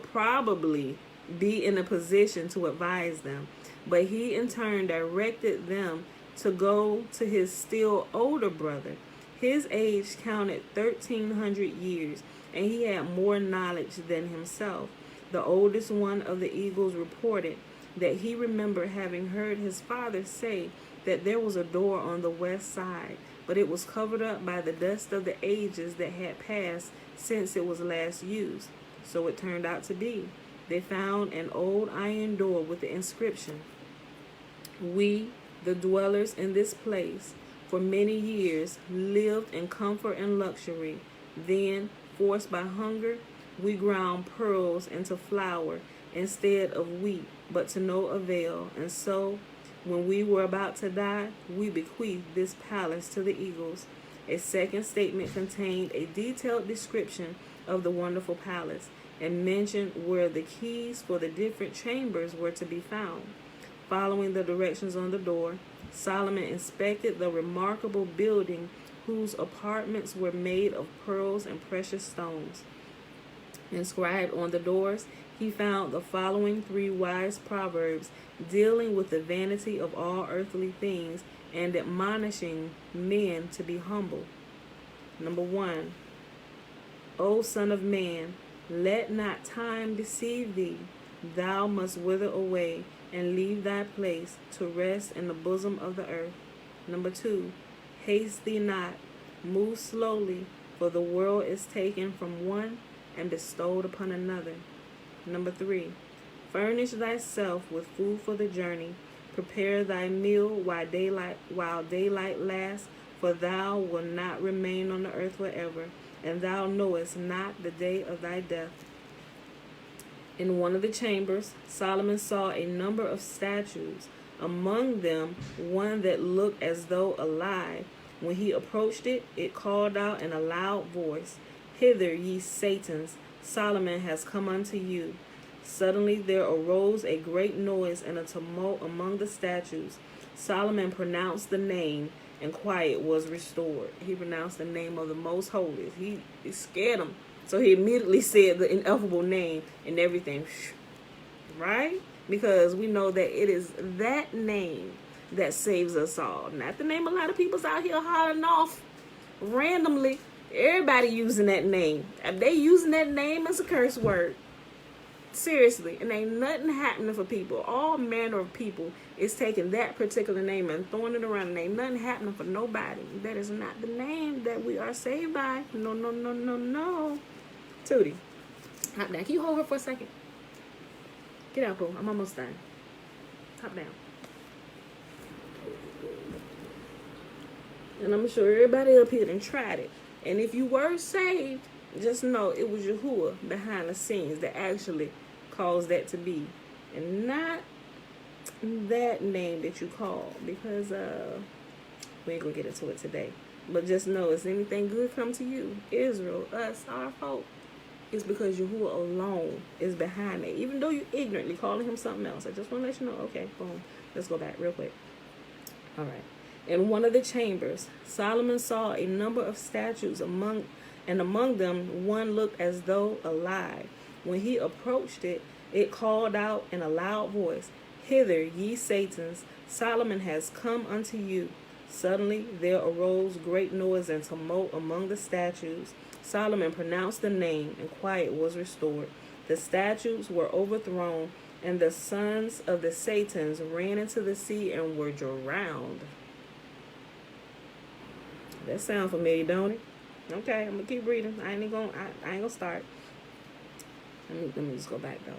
probably be in a position to advise them. But he in turn directed them to go to his still older brother. His age counted 1,300 years, and he had more knowledge than himself. The oldest one of the eagles reported that he remembered having heard his father say that there was a door on the west side, but it was covered up by the dust of the ages that had passed since it was last used. So it turned out to be. They found an old iron door with the inscription, "We, the dwellers in this place, for many years lived in comfort and luxury. Then, forced by hunger, we ground pearls into flour instead of wheat, but to no avail. And so When we were about to die, we bequeathed this palace to the eagles. A second statement contained a detailed description of the wonderful palace and mentioned where the keys for the different chambers were to be found. Following the directions on the door, Solomon inspected the remarkable building whose apartments were made of pearls and precious stones. Inscribed on the doors, he found the following 3 wise proverbs dealing with the vanity of all earthly things and admonishing men to be humble. Number 1, O son of man, let not time deceive thee. Thou must wither away and leave thy place to rest in the bosom of the earth. Number 2, haste thee not, move slowly, for the world is taken from one and bestowed upon another. Number 3, furnish thyself with food for the journey. Prepare thy meal while daylight lasts, for thou wilt not remain on the earth forever, and thou knowest not the day of thy death. In one of the chambers, Solomon saw a number of statues, among them one that looked as though alive. When he approached it, it called out in a loud voice, Hither, ye Satans, Solomon has come unto you. Suddenly there arose a great noise and a tumult among the statues. Solomon pronounced the name, and quiet was restored. He pronounced the name of the Most Holy. He scared him. So he immediately said the ineffable name and everything. Right? Because we know that it is that name that saves us all. Not the name a lot of people's out here hollering off randomly. Everybody using that name. If they using that name as a curse word. Seriously, and ain't nothing happening for people. All manner of people is taking that particular name and throwing it around, and ain't nothing happening for nobody. That is not the name that we are saved by. No, no, no, no, no. Tootie, hop down. Can you hold her for a second? Get out, boo. I'm almost done. Hop down. And I'm sure everybody up here done tried it. And if you were saved, just know it was Yahuwah behind the scenes that actually caused that to be. And not that name that you call. Because we ain't going to get into it today. But just know, if anything good come to you, Israel, us, our folk, it's because Yahuwah alone is behind it. Even though you ignorantly calling him something else. I just want to let you know. Okay, boom. Let's go back real quick. All right. In one of the chambers, Solomon saw a number of statues among them one looked as though alive. When he approached it, it called out in a loud voice, Hither, ye Satans, Solomon has come unto you. Suddenly there arose great noise and tumult among the statues. Solomon pronounced the name, and quiet was restored. The statues were overthrown, and the sons of the Satans ran into the sea and were drowned. That sounds familiar, don't it? Okay, I'm gonna keep reading. I ain't gonna start. Let me just go back though.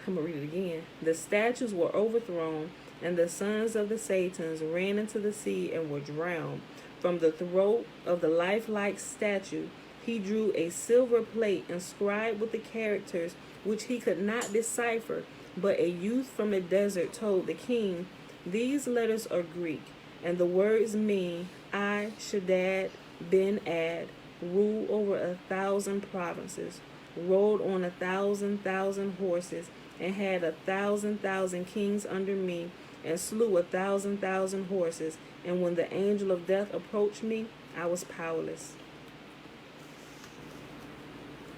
I'm gonna read it again. The statues were overthrown, and the sons of the Satans ran into the sea and were drowned. From the throat of the lifelike statue, he drew a silver plate inscribed with the characters which he could not decipher. But a youth from the desert told the king, These letters are Greek, and the words mean, I, Shaddad Ben Ad, rule over 1,000 provinces, rode on 1,000 horses, and had 1,000 kings under me, and slew 1,000 horses. And when the angel of death approached me, I was powerless.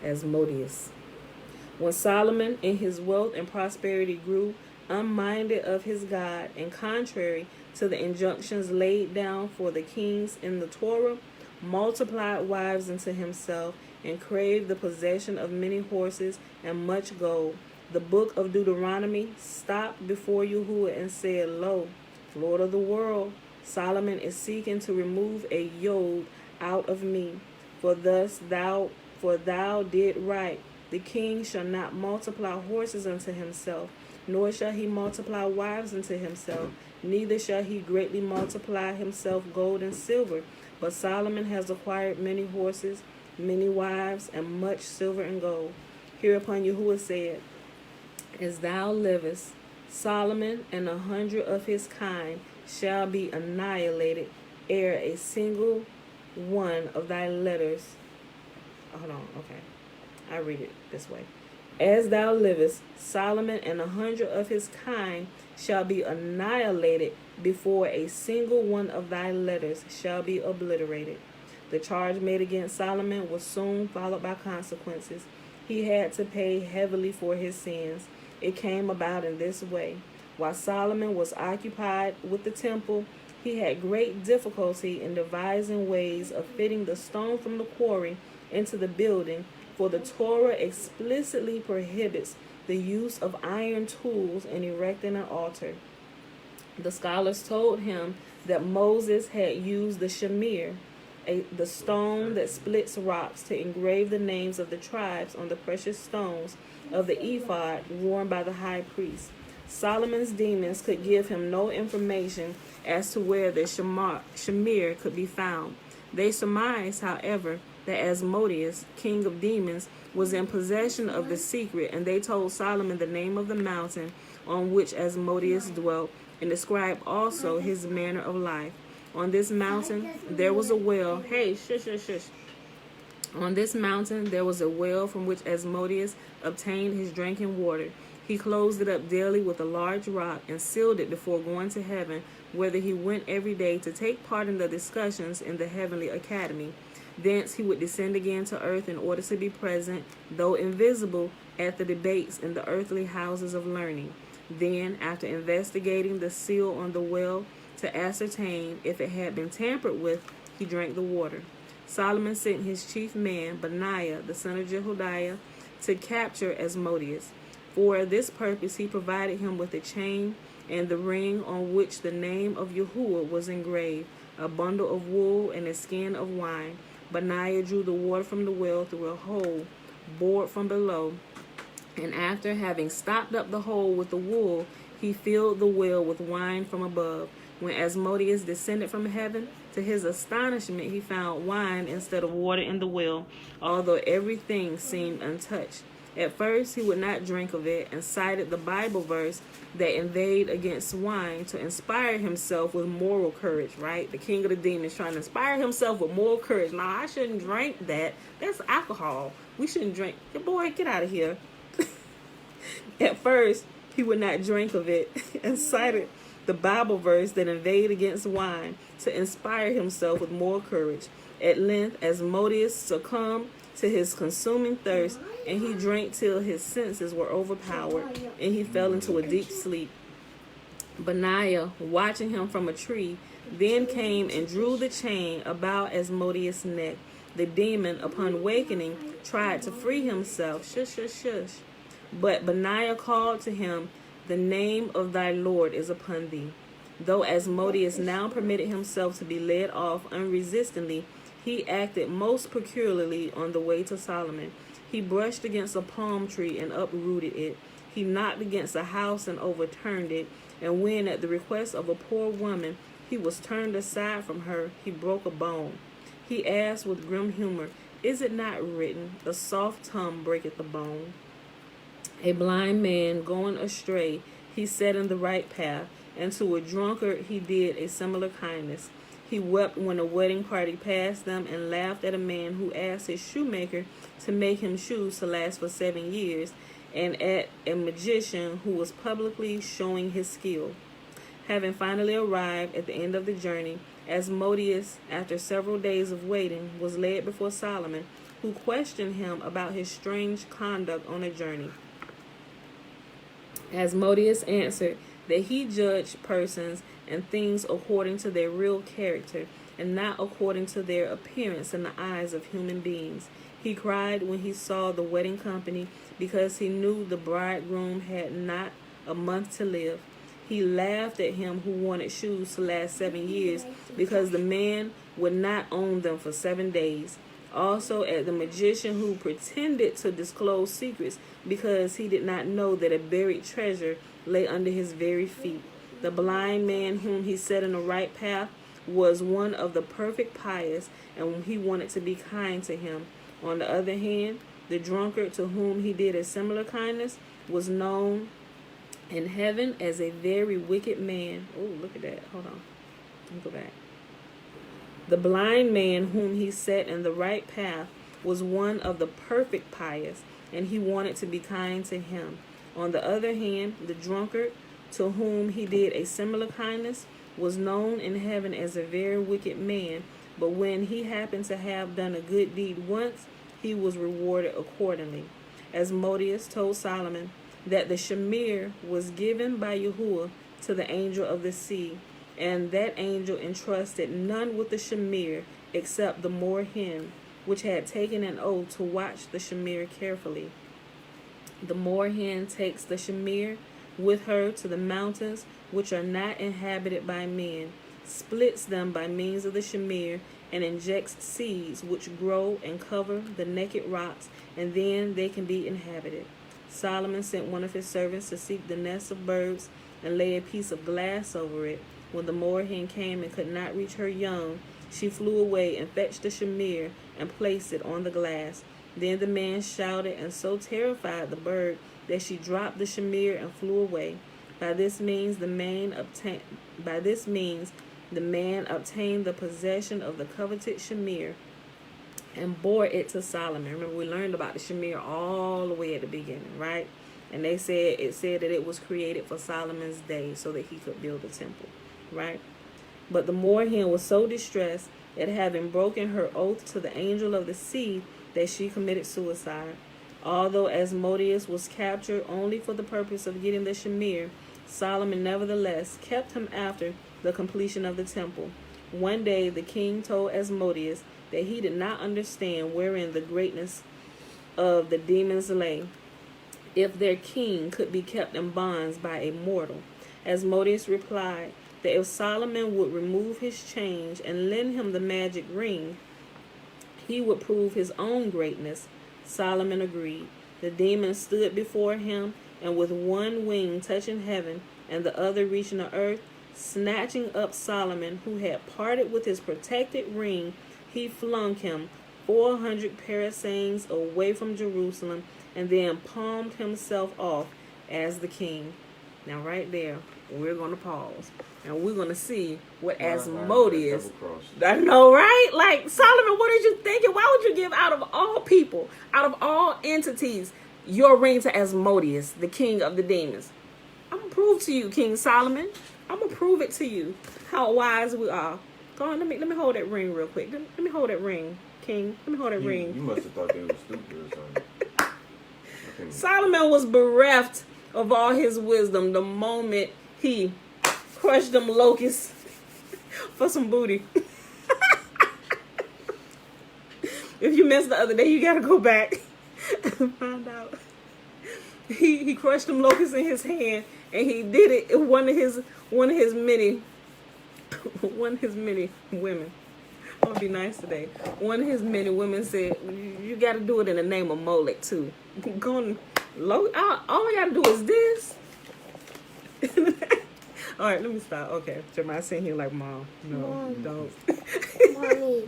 Asmodeusu. When Solomon in his wealth and prosperity grew, unminded of his God, and contrary to the injunctions laid down for the kings in the Torah, multiplied wives unto himself, and craved the possession of many horses and much gold. The book of Deuteronomy stopped before Yahuwah and said, Lo, Lord of the world, Solomon is seeking to remove a yod out of me. For thou did right. The king shall not multiply horses unto himself, nor shall he multiply wives unto himself, neither shall he greatly multiply himself gold and silver. But Solomon has acquired many horses, many wives, and much silver and gold. Hereupon Yahuwah said, As thou livest, Solomon and 100 of his kind shall be annihilated ere a single one of thy letters. Hold on, okay. I read it this way. As thou livest, Solomon and 100 of his kind shall be annihilated before a single one of thy letters shall be obliterated. The charge made against Solomon was soon followed by consequences. He had to pay heavily for his sins. It came about in this way. While Solomon was occupied with the temple, he had great difficulty in devising ways of fitting the stone from the quarry into the building, for the Torah explicitly prohibits the use of iron tools in erecting an altar. The scholars told him that Moses had used the shamir, the stone that splits rocks, to engrave the names of the tribes on the precious stones of the ephod worn by the high priest. Solomon's demons could give him no information as to where the shamir could be found. They surmised, however, that Asmodeus, king of demons, was in possession of the secret, and they told Solomon the name of the mountain on which Asmodeus dwelt, and described also his manner of life. On this mountain there was a well. Hey, shush, shush, shush. On this mountain there was a well from which Asmodeus obtained his drinking water. He closed it up daily with a large rock and sealed it before going to heaven, whither he went every day to take part in the discussions in the heavenly academy. Thence he would descend again to earth in order to be present, though invisible, at the debates in the earthly houses of learning. Then, after investigating the seal on the well to ascertain if it had been tampered with, he drank the water. Solomon sent his chief man, Benaiah, the son of Jehoiada, to capture Asmodeus. For this purpose he provided him with a chain and the ring on which the name of Yahuwah was engraved, a bundle of wool and a skin of wine. Benaiah drew the water from the well through a hole bored from below, and after having stopped up the hole with the wool, he filled the well with wine from above. When Asmodeus descended from heaven, to his astonishment he found wine instead of water in the well, although everything seemed untouched. At first he would not drink of it, and cited the Bible verse that inveighed against wine to inspire himself with moral courage, right? The king of the demons trying to inspire himself with moral courage. Now, I shouldn't drink that. That's alcohol. We shouldn't drink. Hey, boy, get out of here. At first he would not drink of it, and cited the Bible verse that inveighed against wine to inspire himself with moral courage. At length Asmodeus succumbed to his consuming thirst, and he drank till his senses were overpowered, and he fell into a deep sleep. Benaiah, watching him from a tree, then came and drew the chain about Asmodeus' neck. The demon, upon wakening, tried to free himself. Shush, shush, shush. But Benaiah called to him, "The name of thy Lord is upon thee." Though Asmodeus now permitted himself to be led off unresistingly, he acted most peculiarly on the way to Solomon. He brushed against a palm tree and uprooted it. He knocked against a house and overturned it. And when, at the request of a poor woman, he was turned aside from her, he broke a bone. He asked with grim humor, "Is it not written, the soft tongue breaketh the bone?" A blind man going astray, he set in the right path, and to a drunkard he did a similar kindness. He wept when a wedding party passed them, and laughed at a man who asked his shoemaker to make him shoes to last for 7 years, and at a magician who was publicly showing his skill. Having finally arrived at the end of the journey, Asmodeus, after several days of waiting, was led before Solomon, who questioned him about his strange conduct on the journey. Asmodeus answered that he judged persons and things according to their real character, and not according to their appearance in the eyes of human beings. He cried when he saw the wedding company, because he knew the bridegroom had not a month to live. He laughed at him who wanted shoes to last 7 years, because the man would not own them for 7 days. Also at the magician who pretended to disclose secrets, because he did not know that a buried treasure lay under his very feet. The blind man whom he set in the right path was one of the perfect pious, and he wanted to be kind to him. On the other hand, the drunkard to whom he did a similar kindness was known in heaven as a very wicked man. Oh, look at that. Hold on. Let me go back. The blind man whom he set in the right path was one of the perfect pious, and he wanted to be kind to him. On the other hand, the drunkard, to whom he did a similar kindness, was known in heaven as a very wicked man, but when he happened to have done a good deed once, he was rewarded accordingly. Asmodeus told Solomon that the shamir was given by Yahuwah to the angel of the sea, and that angel entrusted none with the shamir except the moor hen, which had taken an oath to watch the shamir carefully. The moor hen takes the shamir with her to the mountains which are not inhabited by men, splits them by means of the shamir, and injects seeds which grow and cover the naked rocks, and then they can be inhabited. Solomon sent one of his servants to seek the nest of birds and lay a piece of glass over it. When the moor hen came and could not reach her young, she flew away and fetched the shamir and placed it on the glass. Then the man shouted and so terrified the bird that she dropped the shamir and flew away. By this means the man obtained the possession of the coveted shamir and bore it to Solomon. Remember, we learned about the shamir all the way at the beginning, right? And it said that it was created for Solomon's day so that he could build a temple, right? But the moor hen was so distressed at having broken her oath to the angel of the sea that she committed suicide. Although Asmodeus was captured only for the purpose of getting the shamir, Solomon nevertheless kept him after the completion of the temple. One day the king told Asmodeus that he did not understand wherein the greatness of the demons lay, if their king could be kept in bonds by a mortal. Asmodeus replied that if Solomon would remove his chains and lend him the magic ring, he would prove his own greatness. Solomon agreed. The demon stood before him, and with one wing touching heaven and the other reaching the earth, snatching up Solomon, who had parted with his protected ring, he flung him 400 parasangs away from Jerusalem, and then palmed himself off as the king. Now right there, we're going to pause, and we're going to see what Asmodeus... I know, right? Like, Solomon, what are you thinking? Why would you give out of all people, out of all entities, your ring to Asmodeus, the king of the demons? I'm going to prove to you, King Solomon. I'm going to prove it to you how wise we are. Go on, let me hold that ring real quick. Let me hold that ring, King. Let me hold that ring. You must have thought they were stupid or something. Solomon was bereft of all his wisdom the moment he crushed them locusts for some booty. If you missed the other day, you gotta go back and find out. He crushed them locusts in his hand, and he did it in one of his many women. I'm gonna be nice today. One of his many women said, "You got to do it in the name of Molech too." All I got to do is this. All right, let me stop. Okay, Jeremiah sitting here like, Mom, no, Mom. Don't. Mommy.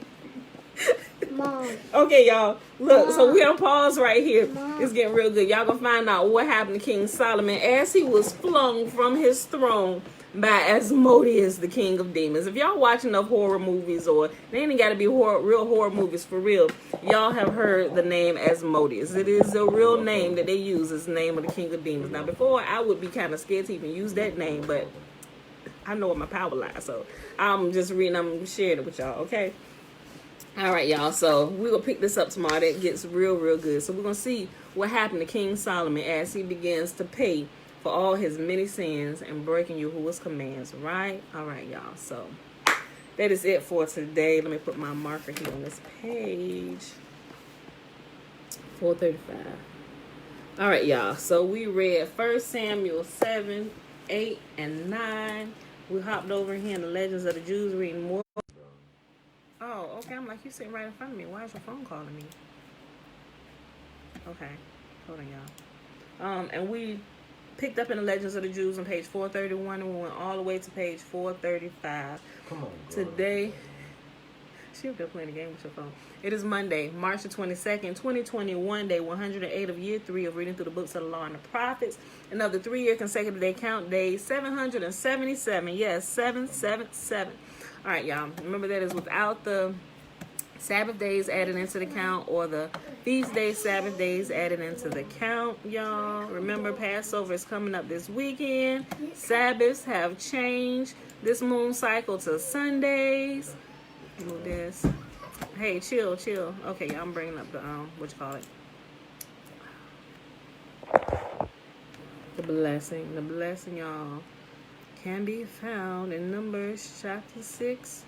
Mom. Okay, y'all. Look, Mom. so we on pause right here. Mom. It's getting real good. Y'all gonna find out what happened to King Solomon as he was flung from his throne by Asmodeus, the king of demons. If y'all watch enough horror movies, or they ain't got to be real horror movies for real, y'all have heard the name Asmodeus. It is the real name that they use as the name of the king of demons. Now, before, I would be kind of scared to even use that name, but I know what my power lies, so I'm just reading, I'm sharing it with y'all, okay? All right, y'all, so we're going to pick this up tomorrow. That gets real good. So we're going to see what happened to King Solomon as he begins to pay for all his many sins and breaking Yahuwah's commands, right? All right, y'all. So that is it for today. Let me put my marker here on this page. 435. All right, y'all. So we read 1 Samuel 7, 8, and 9. We hopped over here in the Legends of the Jews reading more. Oh, okay. I'm like, you sitting right in front of me. Why is your phone calling me? Okay. Hold on, y'all. And we picked up in the Legends of the Jews on page 431, and we went all the way to page 435. Come on, girl. Today, She up there playing a game with your phone. It is Monday, March the 22nd, 2021, day 108 of year 3 of reading through the books of the law and the prophets. And of the 3-year consecutive day count, day 777. Yes, 777. All right, y'all. Remember that is without the Sabbath days added into the count, or the feast days, Sabbath days added into the count, y'all. Remember, Passover is coming up this weekend. Sabbaths have changed this moon cycle to Sundays. Move this. Hey, chill. Okay, y'all, I'm bringing up the, what you call it? The blessing. The blessing, y'all, can be found in Numbers chapter 6.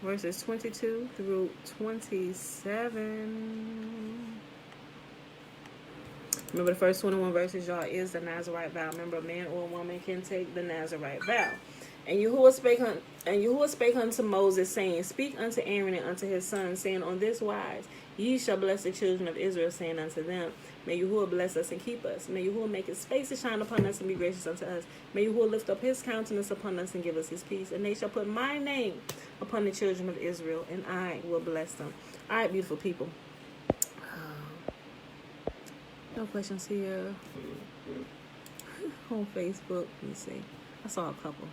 Verses 22 through 27. Remember, the first 21 verses, y'all, is the Nazarite vow. Remember, a man or a woman can take the Nazarite vow. And Yahuwah spake unto Moses, saying, Speak unto Aaron and unto his sons, saying, On this wise ye shall bless the children of Israel, saying unto them, May Yahuwah bless us and keep us. May Yahuwah make his face to shine upon us and be gracious unto us. May Yahuwah lift up his countenance upon us and give us his peace. And they shall put my name upon the children of Israel, and I will bless them. All right, beautiful people. No questions here. On Facebook, let me see. I saw a couple.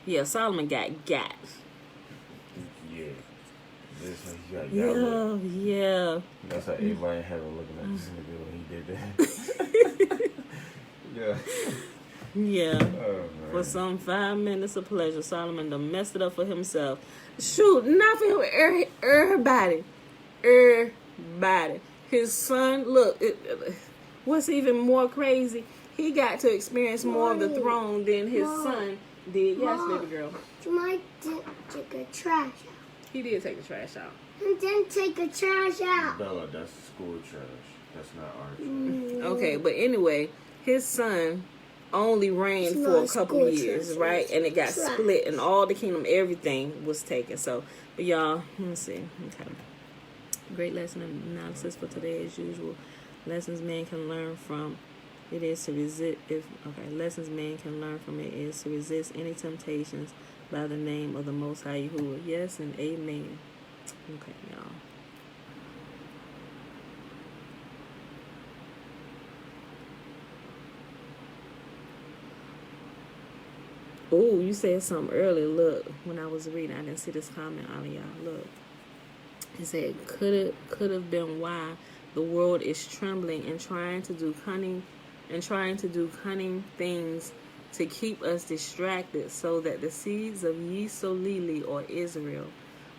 Yeah, Solomon got. Yeah. This one, he got look. Yeah. That's how everybody had a looking at this nigga when he did that. Yeah. Oh, for some 5 minutes of pleasure, Solomon done messed it up for himself. Shoot, not for him, everybody. His son, look, what's even more crazy, he got to experience more of the throne than his son did. Yes, baby girl. Mike did take the trash out. He did take the trash out. He didn't take the trash out. Bella, that's school trash. That's not our trash. Okay, but anyway, his son only reigned for a couple years, right? And it got split, and all the kingdom, everything was taken. So, but y'all, let me see. Okay. Great lesson analysis for today, as usual. Lessons man can learn from it is to resist. Lessons man can learn from it is to resist any temptations by the name of the Most High Yahuwah. Yes and amen. Okay, y'all. Oh, you said something earlier. Look, when I was reading, I didn't see this comment out of y'all. Look. It said, could have been why the world is trembling and trying to do cunning things to keep us distracted, so that the seeds of Yisolili, or Israel,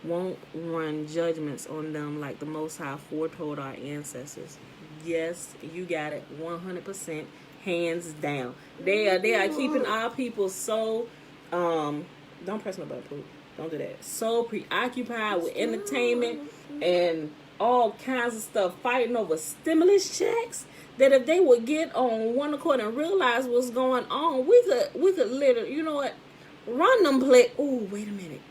won't run judgments on them like the Most High foretold our ancestors. Yes, you got it, 100%, hands down. They are keeping our people so don't press my button, please. Don't do that. So preoccupied with entertainment and all kinds of stuff, fighting over stimulus checks, that if they would get on one accord and realize what's going on, we could literally, you know what, run them play. Oh, wait a minute.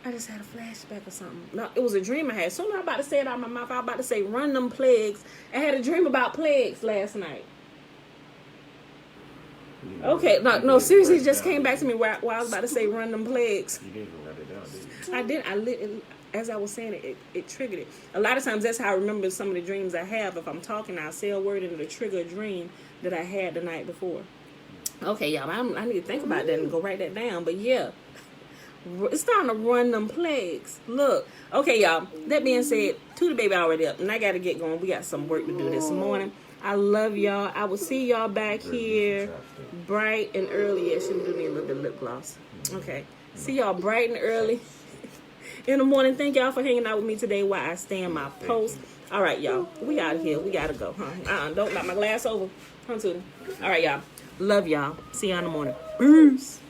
I just had a flashback or something. No, it was a dream I had. Soon as I was about to say it out of my mouth, I was about to say run them plagues. I had a dream about plagues last night. Okay, no, seriously, it just came back to me while I was about to say run them plagues. You didn't even write it down, did you? I did. As I was saying it triggered it. A lot of times that's how I remember some of the dreams I have. If I'm talking, I'll say a word and it'll trigger a dream that I had the night before. Okay, y'all, I need to think about that and go write that down. But yeah, it's time to run them plagues. Look. Okay, y'all, that being said, the baby already up, and I got to get going. We got some work to do this morning. I love y'all. I will see y'all back here bright and early. Yes, she do need a little bit of lip gloss. Okay. See y'all bright and early in the morning. Thank y'all for hanging out with me today while I stand my post. All right, y'all. We out of here. We got to go. Don't knock my glass over. Come to me. All right, y'all. Love y'all. See y'all in the morning. Peace.